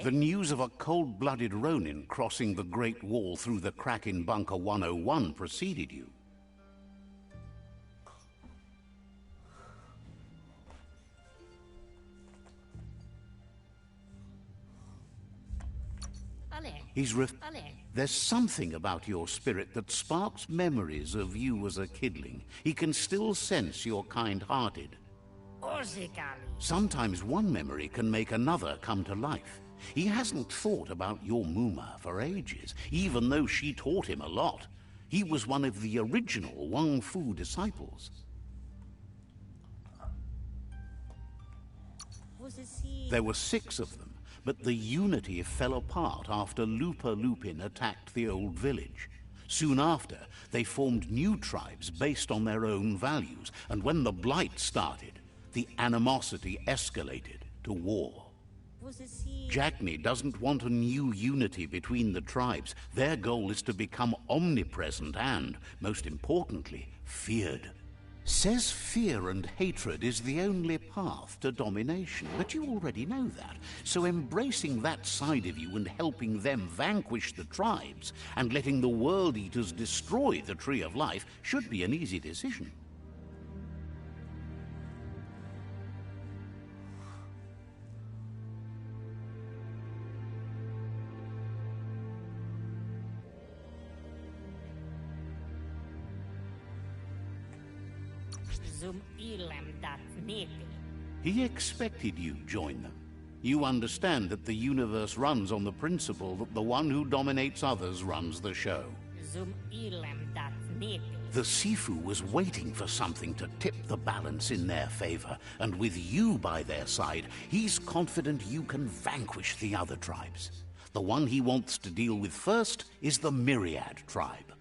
The news of a cold-blooded Ronin crossing the Great Wall through the crack in Bunker 101 preceded you. There's something about your spirit that sparks memories of you as a kidling. He can still sense you're kind-hearted. Sometimes one memory can make another come to life. He hasn't thought about your Muma for ages, even though she taught him a lot. He was one of the original Wang Fu disciples. There were 6 of them. But the unity fell apart after Lupa Lupin attacked the old village. Soon after, they formed new tribes based on their own values, and when the Blight started, the animosity escalated to war. Jagni doesn't want a new unity between the tribes. Their goal is to become omnipresent and, most importantly, feared. Says fear and hatred is the only path to domination, but you already know that. So embracing that side of you and helping them vanquish the tribes and letting the World Eaters destroy the Tree of Life should be an easy decision. He expected you join them. You understand that the universe runs on the principle that the one who dominates others runs the show. The Sifu was waiting for something to tip the balance in their favor, and with you by their side, he's confident you can vanquish the other tribes. The one he wants to deal with first is the Myriad tribe.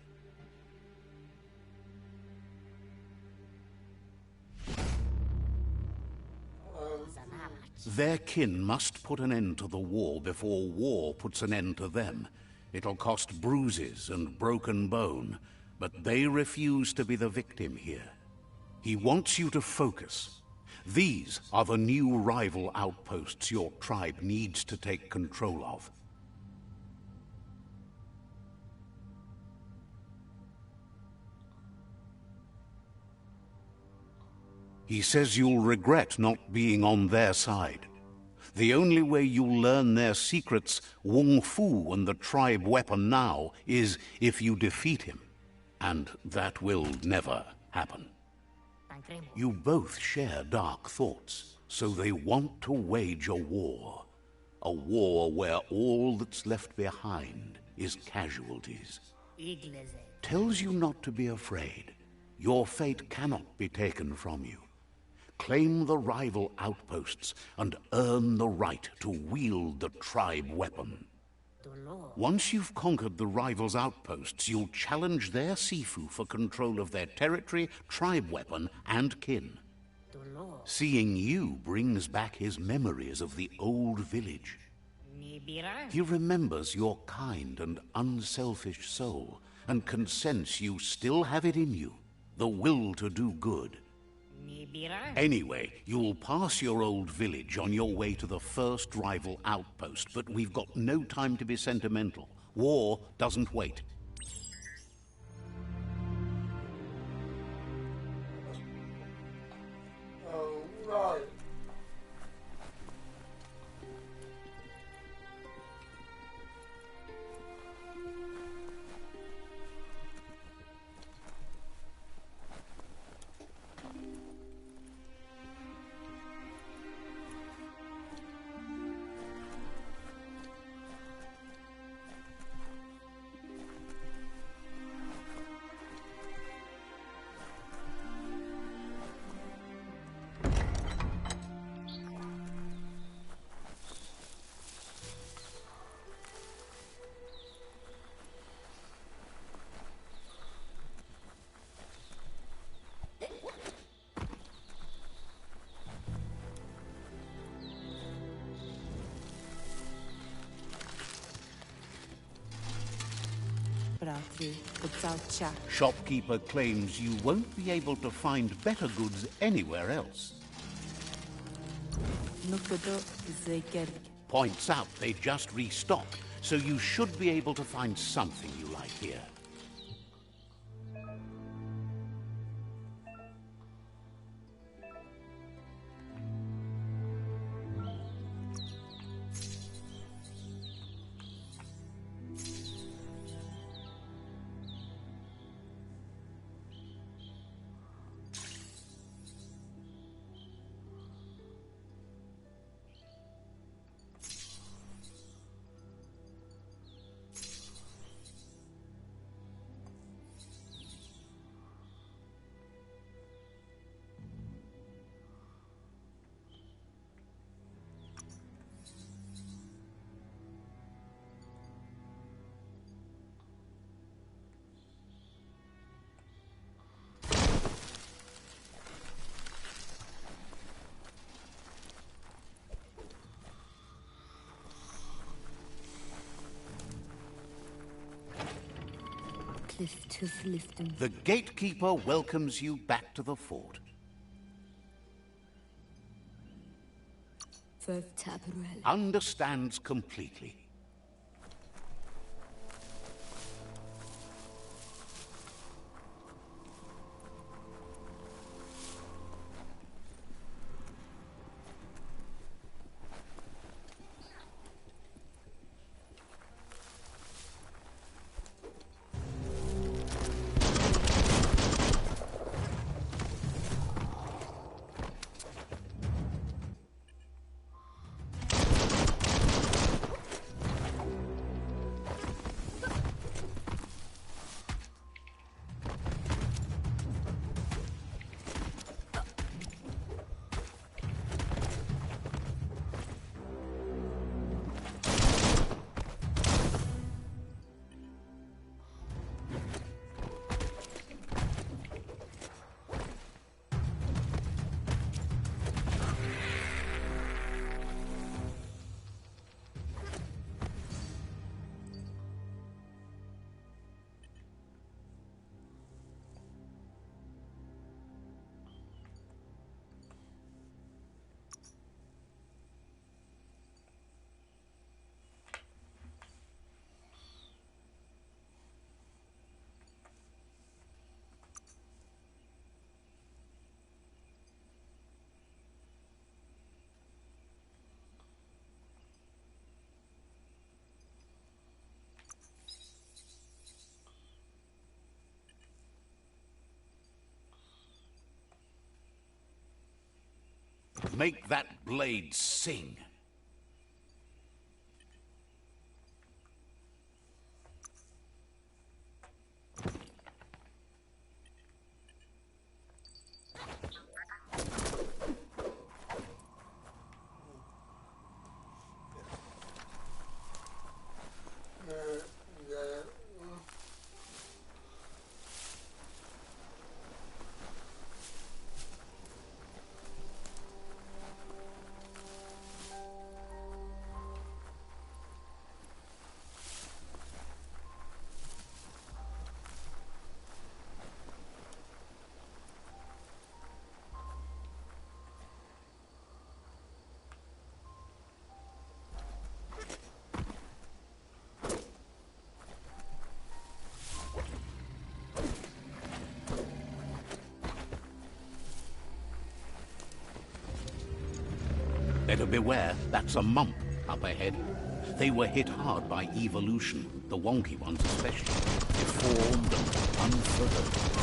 Their kin must put an end to the war before war puts an end to them. It'll cost bruises and broken bone, but they refuse to be the victim here. He wants you to focus. These are the new rival outposts your tribe needs to take control of. He says you'll regret not being on their side. The only way you'll learn their secrets, Wung Fu and the tribe weapon now, is if you defeat him. And that will never happen. You both share dark thoughts, so they want to wage a war. A war where all that's left behind is casualties. Tells you not to be afraid. Your fate cannot be taken from you. Claim the rival outposts and earn the right to wield the tribe weapon. Once you've conquered the rivals' outposts, you'll challenge their Sifu for control of their territory, tribe weapon, and kin. Seeing you brings back his memories of the old village. He remembers your kind and unselfish soul, and can sense you still have it in you, the will to do good. Anyway, you'll pass your old village on your way to the first rival outpost, but we've got no time to be sentimental. War doesn't wait. Oh, right. Shopkeeper claims you won't be able to find better goods anywhere else. Points out they just restock, so you should be able to find something you like here. The gatekeeper welcomes you back to the fort. Understands completely. Make that blade sing. Better beware, that's a mump up ahead. They were hit hard by evolution, the wonky ones especially, deformed and unfurled.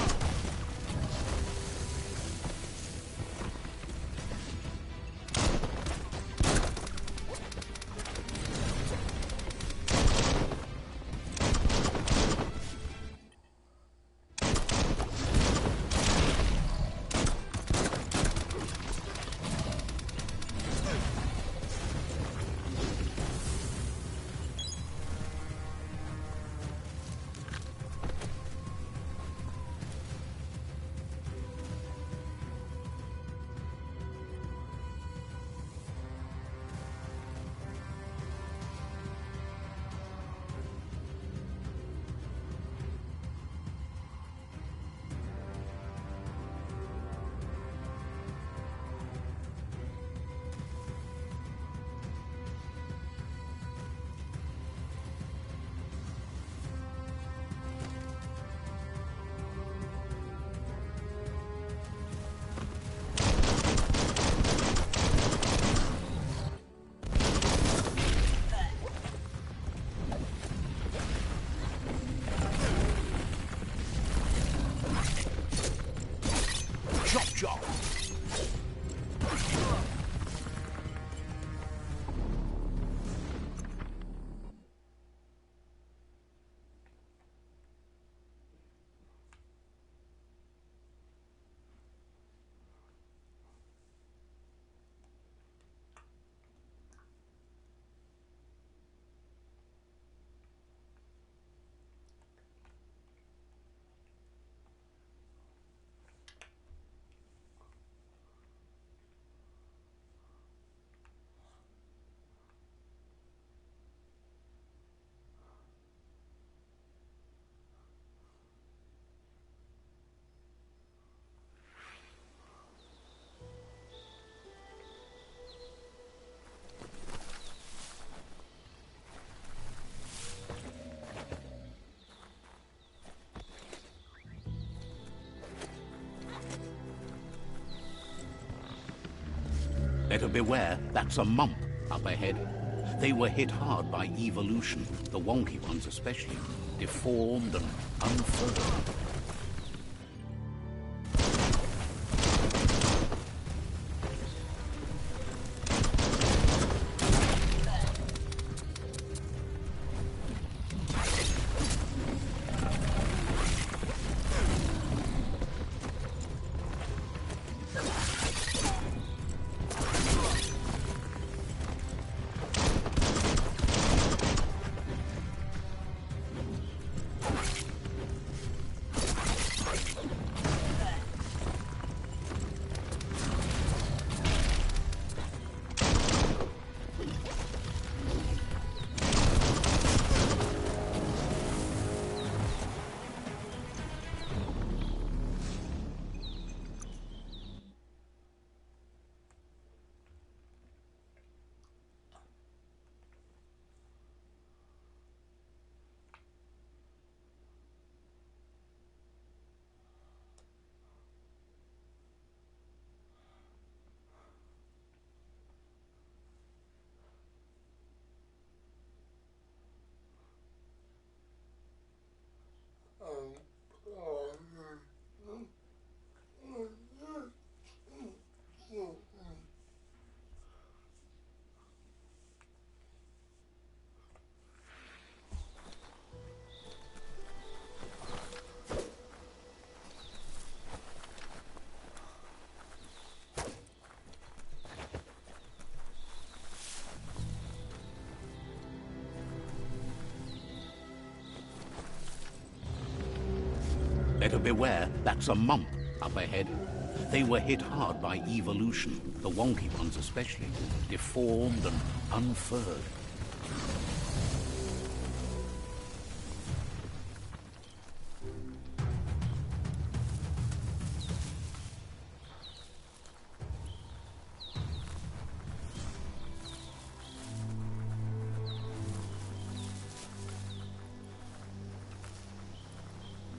Better beware, that's a mump up ahead. They were hit hard by evolution, the wonky ones especially, deformed and unfurled. Better beware, that's a mump up ahead. They were hit hard by evolution, the wonky ones especially, deformed and unfurled.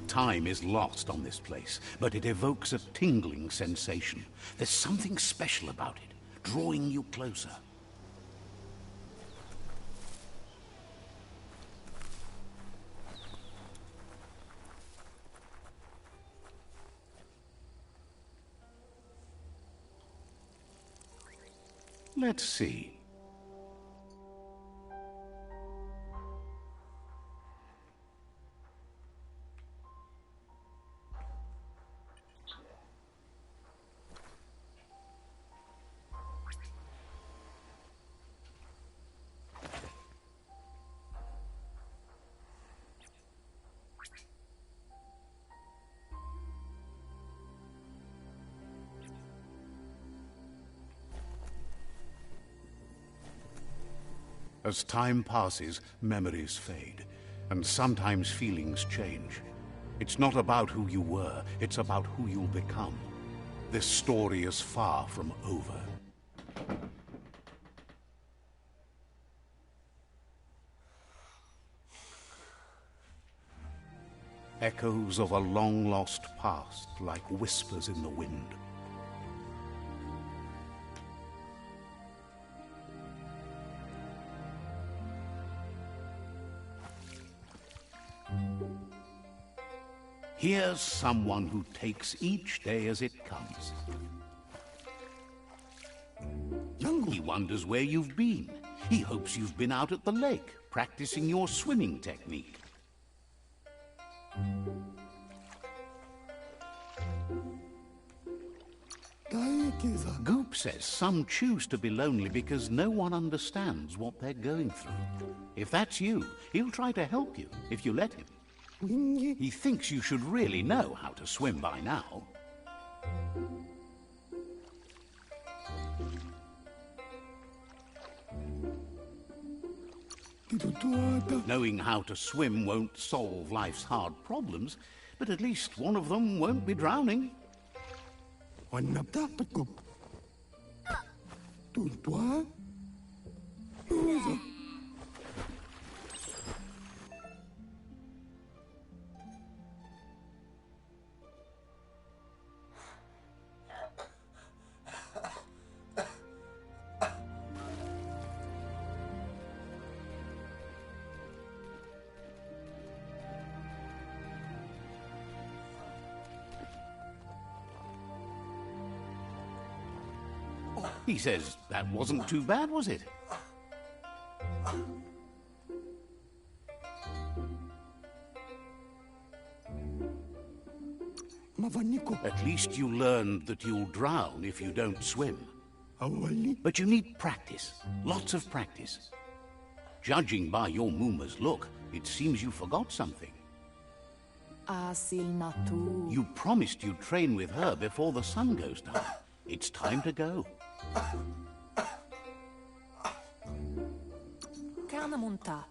Time is lost on this place, but it evokes a tingling sensation. There's something special about it. drawing you closer. Let's see. As time passes, memories fade, and sometimes feelings change. It's not about who you were, it's about who you'll become. This story is far from over. Echoes of a long-lost past, like whispers in the wind. Here's someone who takes each day as it comes. He wonders where you've been. He hopes you've been out at the lake, practicing your swimming technique. Goop says some choose to be lonely because no one understands what they're going through. If that's you, he'll try to help you if you let him. He thinks you should really know how to swim by now. Knowing how to swim won't solve life's hard problems, but at least one of them won't be drowning. He says that wasn't too bad, was it? At least you learned that you'll drown if you don't swim. But you need practice, lots of practice. Judging by your Mooma's look, it seems you forgot something. You promised you'd train with her before the sun goes down. It's time to go.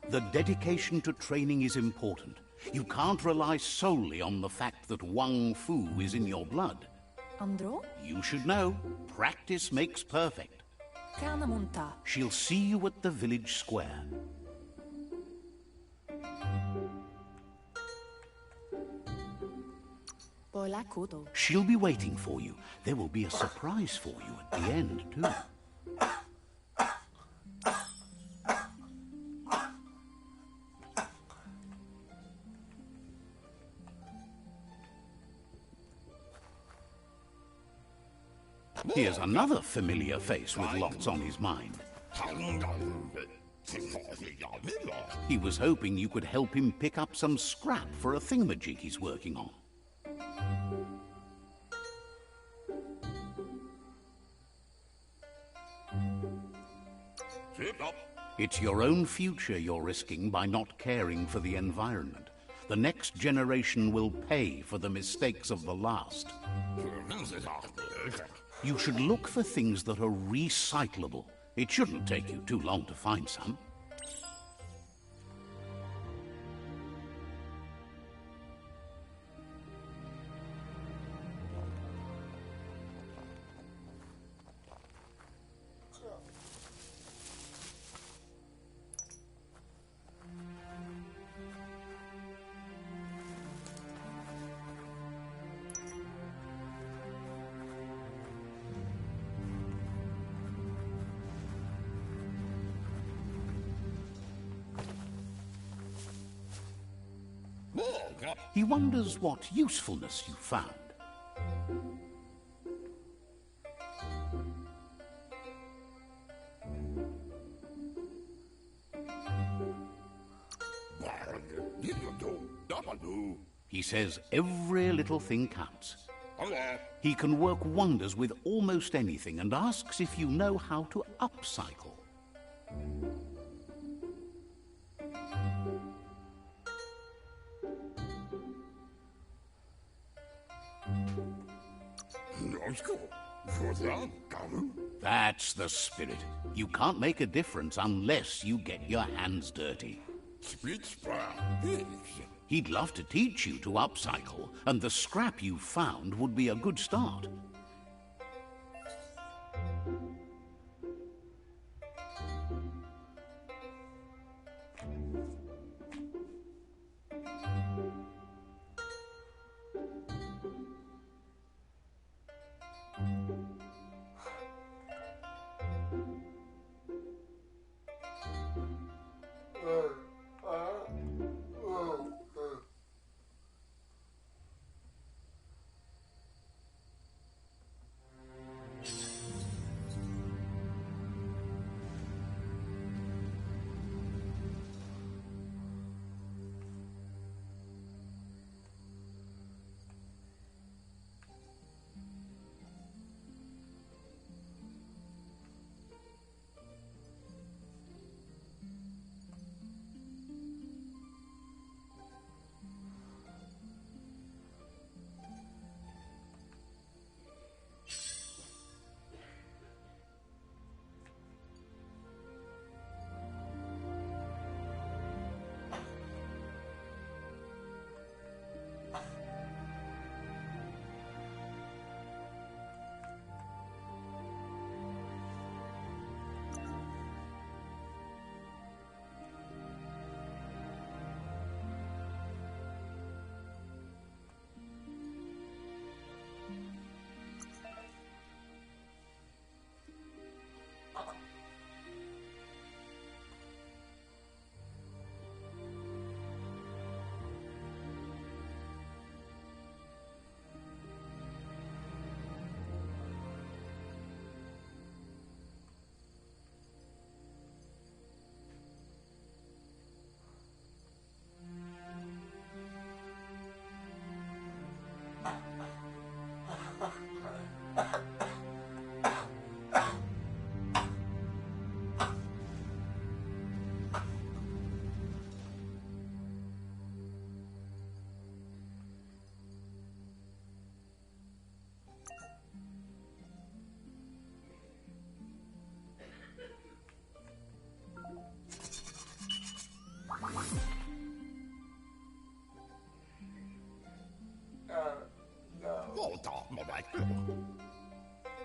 The dedication to training is important. You can't rely solely on the fact that Wang Fu is in your blood. You should know, practice makes perfect. She'll see you at the village square. She'll be waiting for you. There will be a surprise for you at the end, too. Here's another familiar face with lots on his mind. He was hoping you could help him pick up some scrap for a thingamajig he's working on. It's your own future you're risking by not caring for the environment. The next generation will pay for the mistakes of the last. You should look for things that are recyclable. It shouldn't take you too long to find some. He wonders what usefulness you found. He says every little thing counts. He can work wonders with almost anything and asks if you know how to upcycle. That's the spirit. You can't make a difference unless you get your hands dirty. He'd love to teach you to upcycle, and the scrap you found would be a good start.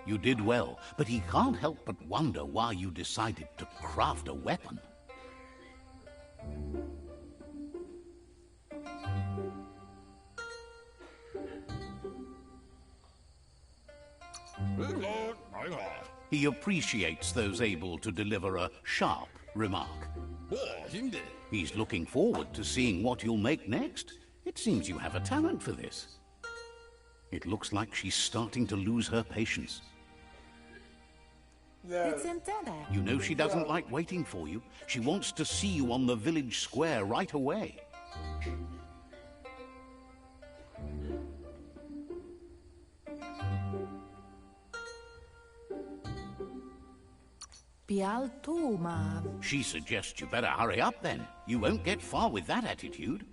You did well, but he can't help but wonder why you decided to craft a weapon. He appreciates those able to deliver a sharp remark. He's looking forward to seeing what you'll make next. It seems you have a talent for this. It looks like she's starting to lose her patience. You know she doesn't like waiting for you. She wants to see you on the village square right away. She suggests you better hurry up then. You won't get far with that attitude.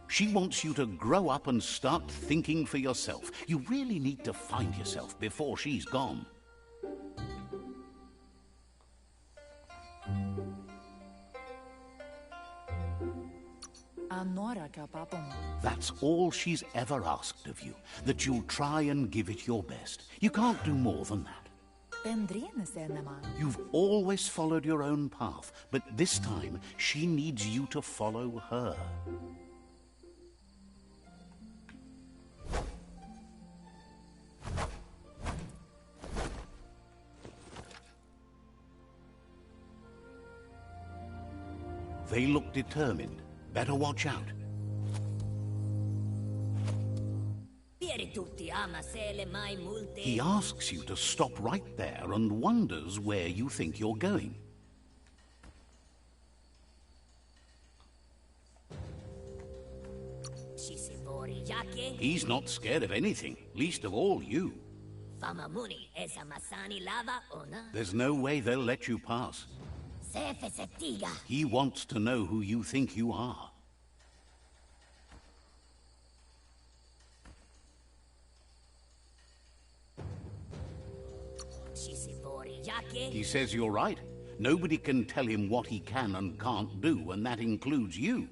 She wants you to grow up and start thinking for yourself. You really need to find yourself before she's gone. That's all she's ever asked of you, that you'll try and give it your best. You can't do more than that. You've always followed your own path, but this time she needs you to follow her. They look determined. Better watch out. He asks you to stop right there and wonders where you think you're going. He's not scared of anything, least of all you. There's no way they'll let you pass. He wants to know who you think you are. He says you're right. Nobody can tell him what he can and can't do, and that includes you.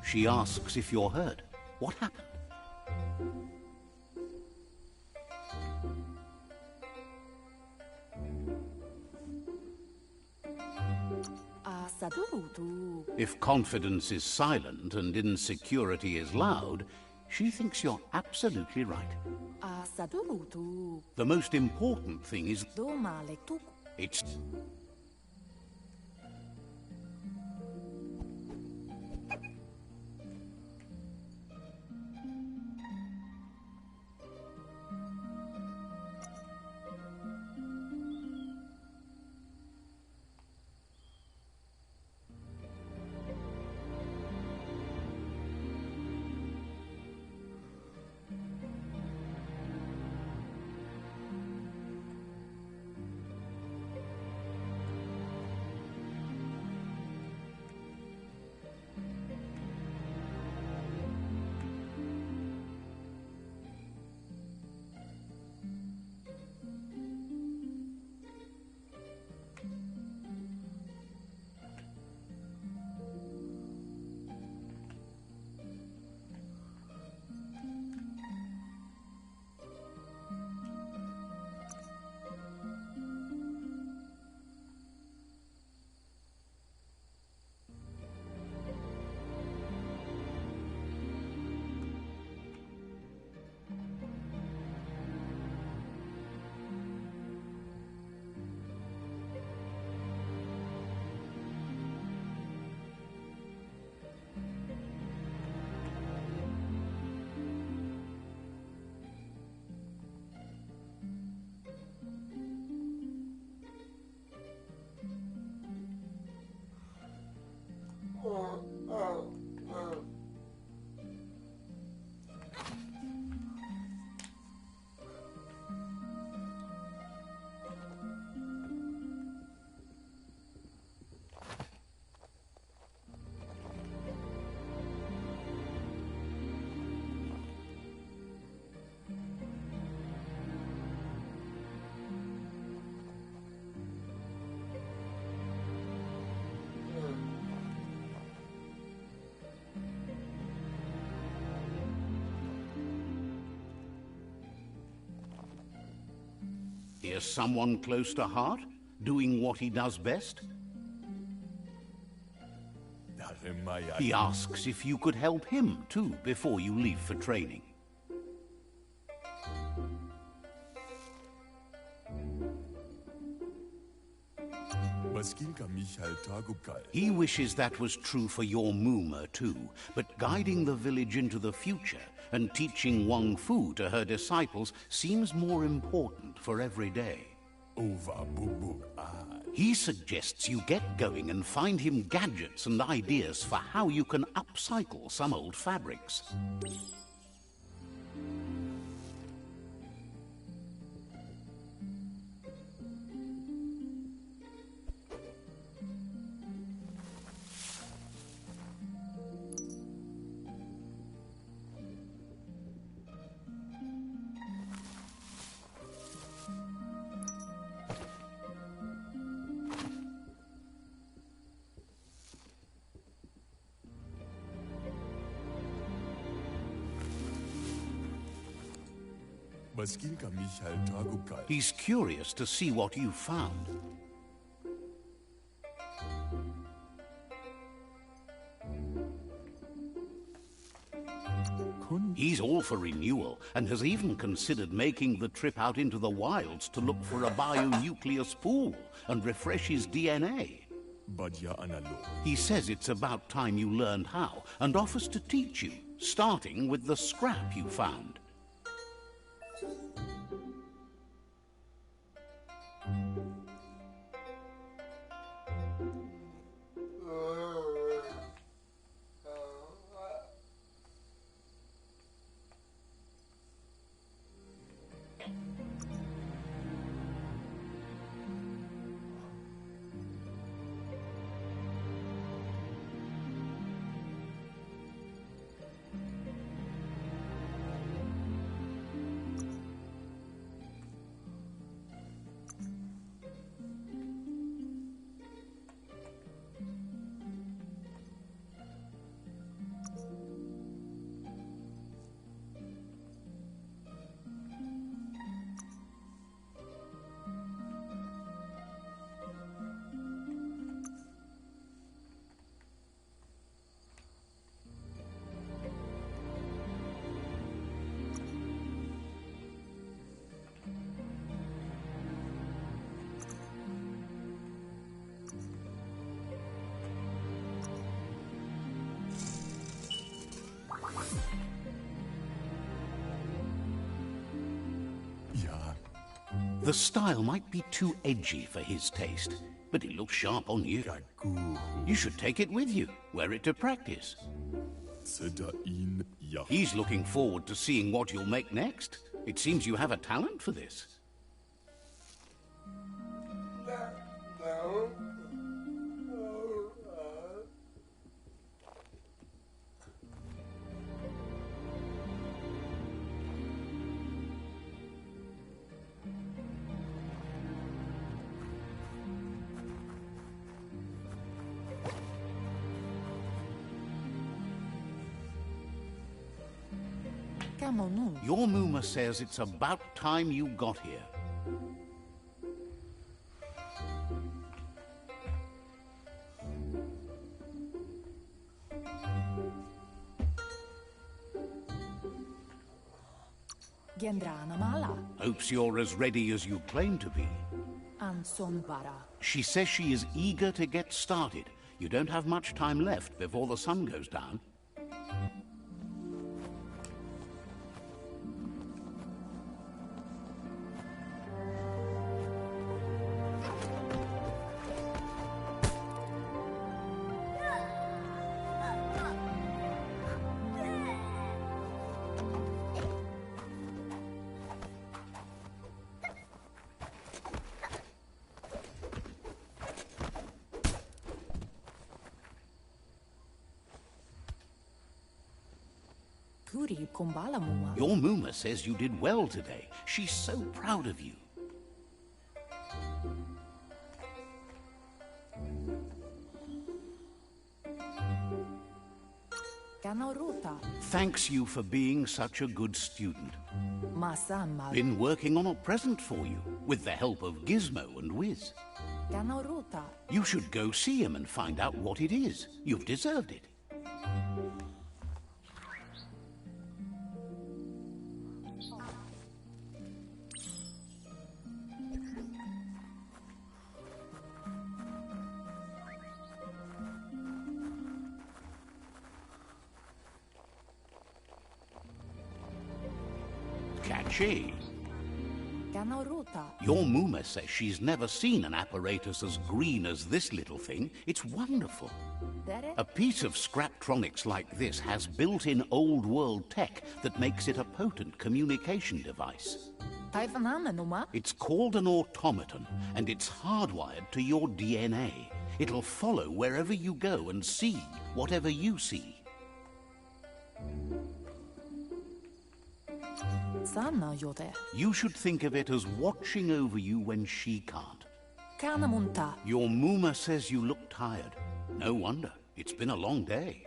She asks if you're hurt. What happened? If confidence is silent and insecurity is loud, she thinks you're absolutely right. The most important thing is... It's... Is someone close to heart, doing what he does best? He asks if you could help him, too, before you leave for training. He wishes that was true for your Moomer, too, but guiding the village into the future and teaching Wang Fu to her disciples seems more important for every day. He suggests you get going and find him gadgets and ideas for how you can upcycle some old fabrics. Maskinka Michael Dragukal. He's curious to see what you found. He's all for renewal and has even considered making the trip out into the wilds to look for a bionucleus pool and refresh his DNA. He says it's about time you learned how and offers to teach you, starting with the scrap you found. The style might be too edgy for his taste, but it looks sharp on you. You should take it with you, wear it to practice. He's looking forward to seeing what you'll make next. It seems you have a talent for this. Your Muma says it's about time you got here. Hopes you're as ready as you claim to be. She says she is eager to get started. You don't have much time left before the sun goes down. Your Muma says you did well today. She's so proud of you. Thanks you for being such a good student. Been working on a present for you, with the help of Gizmo and Wiz. You should go see him and find out what it is. You've deserved it. Catchy. Your Muma says she's never seen an apparatus as green as this little thing. It's wonderful. A piece of scraptronics like this has built-in old-world tech that makes it a potent communication device. It's called an automaton, and it's hardwired to your DNA. It'll follow wherever you go and see whatever you see. You should think of it as watching over you when she can't. Your Muma says you look tired. No wonder. It's been a long day.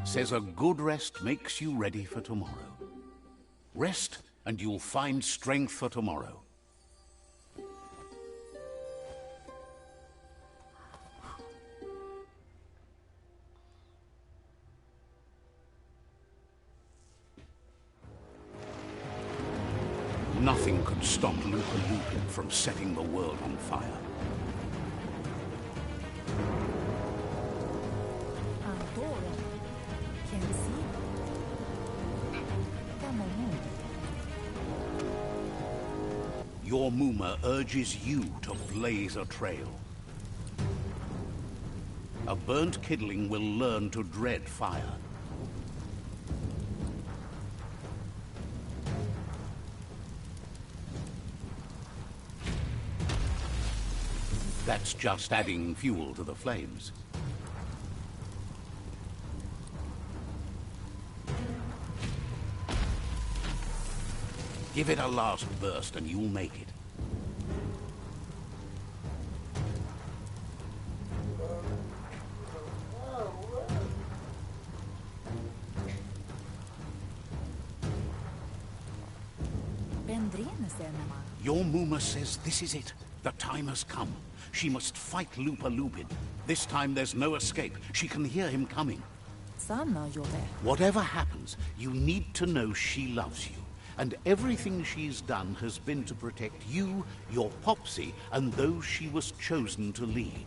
Says a good rest makes you ready for tomorrow. Rest, and you'll find strength for tomorrow. Nothing could stop Lupa from setting the world on fire. Your Muma urges you to blaze a trail. A burnt kidling will learn to dread fire. That's just adding fuel to the flames. Give it a last burst and you'll make it. Your Muma says this is it. The time has come. She must fight Lupa Lupin. This time there's no escape. She can hear him coming. Whatever happens, you need to know she loves you. And everything she's done has been to protect you, your Popsy, and those she was chosen to lead.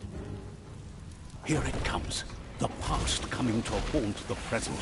Here it comes. The past coming to haunt the present.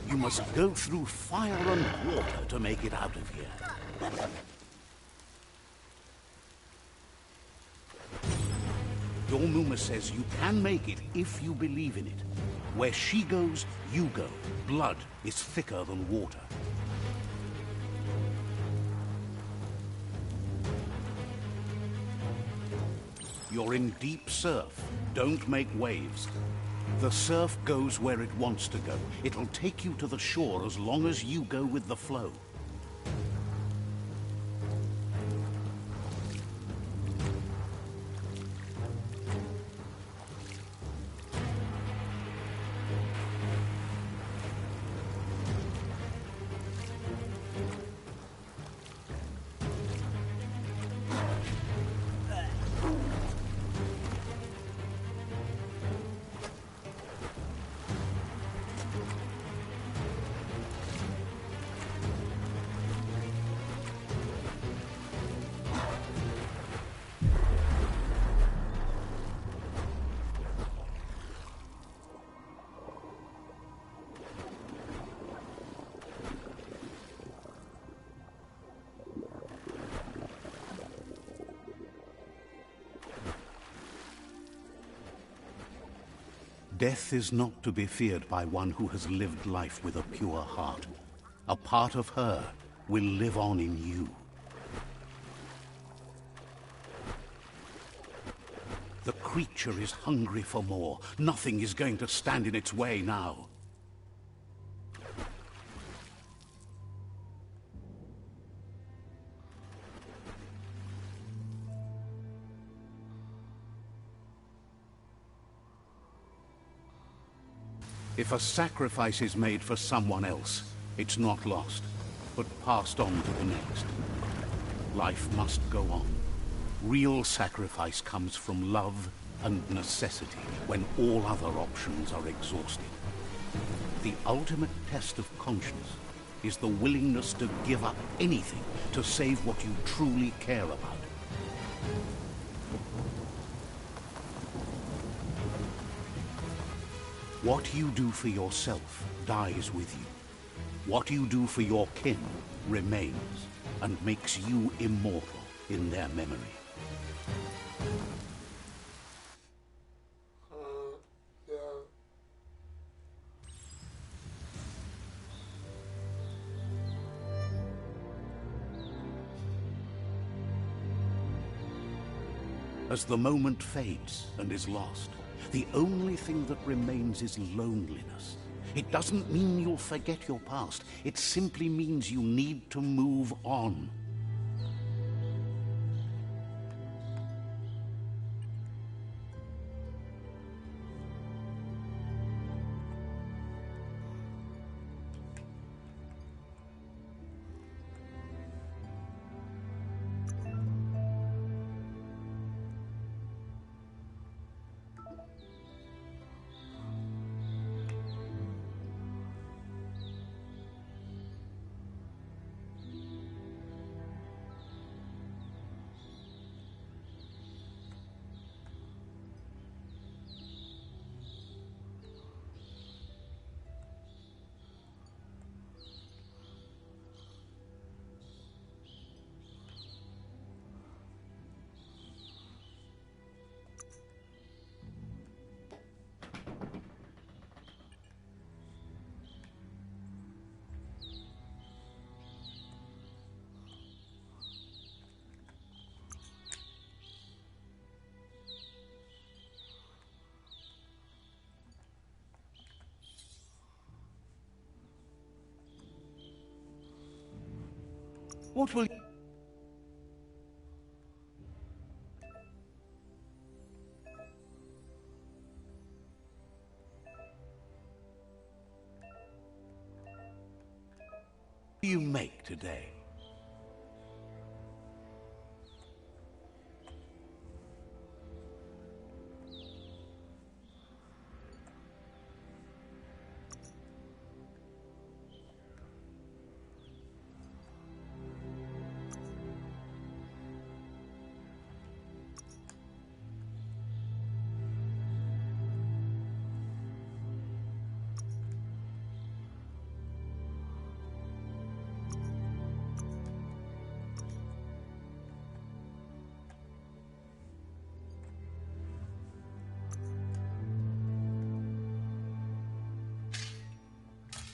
You must go through fire and water to make it out of here. Your Muma says you can make it if you believe in it. Where she goes, you go. Blood is thicker than water. You're in deep surf. Don't make waves. The surf goes where it wants to go. It'll take you to the shore as long as you go with the flow. Death is not to be feared by one who has lived life with a pure heart. A part of her will live on in you. The creature is hungry for more. Nothing is going to stand in its way now. If a sacrifice is made for someone else, it's not lost, but passed on to the next. Life must go on. Real sacrifice comes from love and necessity when all other options are exhausted. The ultimate test of conscience is the willingness to give up anything to save what you truly care about. What you do for yourself dies with you. What you do for your kin remains and makes you immortal in their memory. Yeah. As the moment fades and is lost, the only thing that remains is loneliness. It doesn't mean you'll forget your past. It simply means you need to move on. What will... you make today?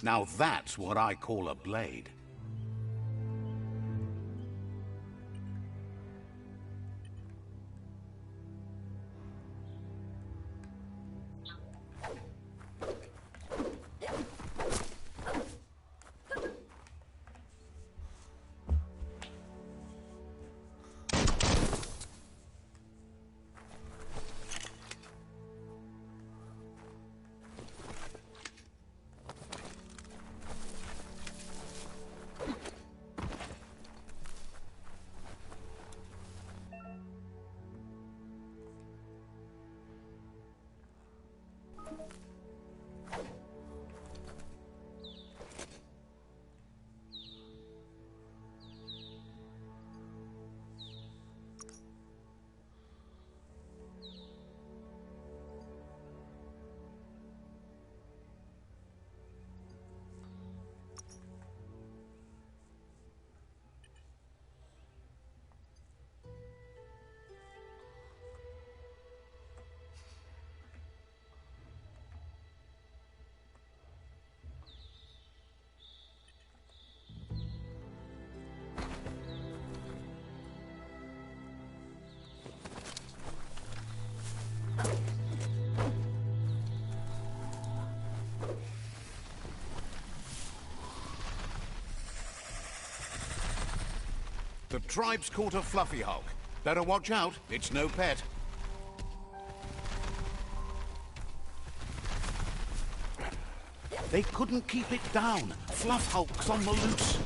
Now that's what I call a blade. The tribe's caught a fluffy hulk. Better watch out, it's no pet. They couldn't keep it down. Fluff hulk's on the loose.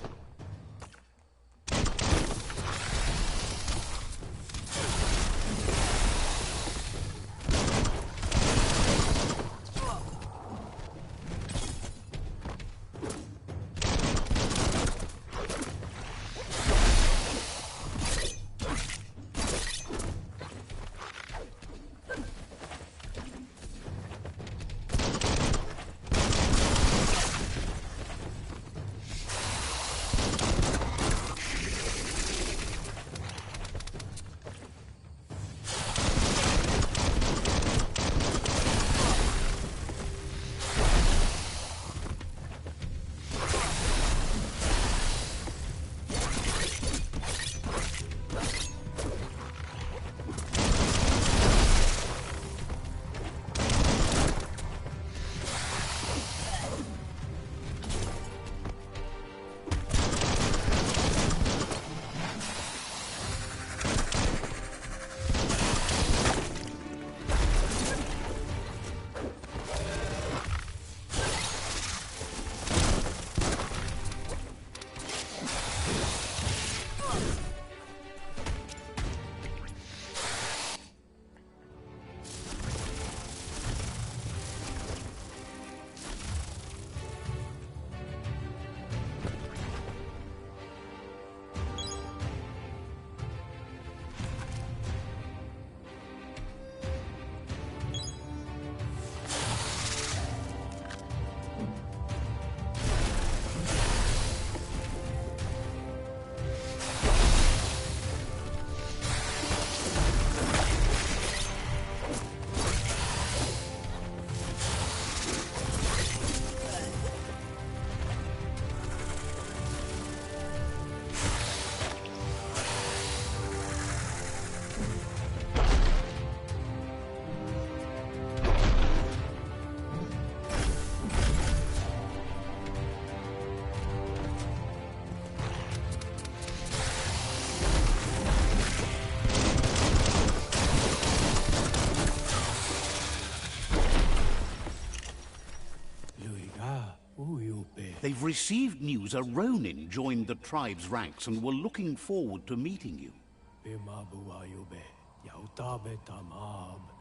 We've received news a Ronin joined the tribe's ranks and were looking forward to meeting you.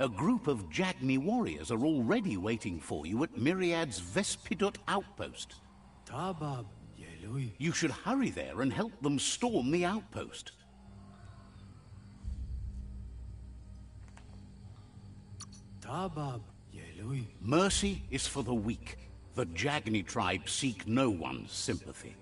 A group of Jagni warriors are already waiting for you at Myriad's Vespidut outpost. You should hurry there and help them storm the outpost. Mercy is for the weak. The Jagni tribe seek no one's sympathy.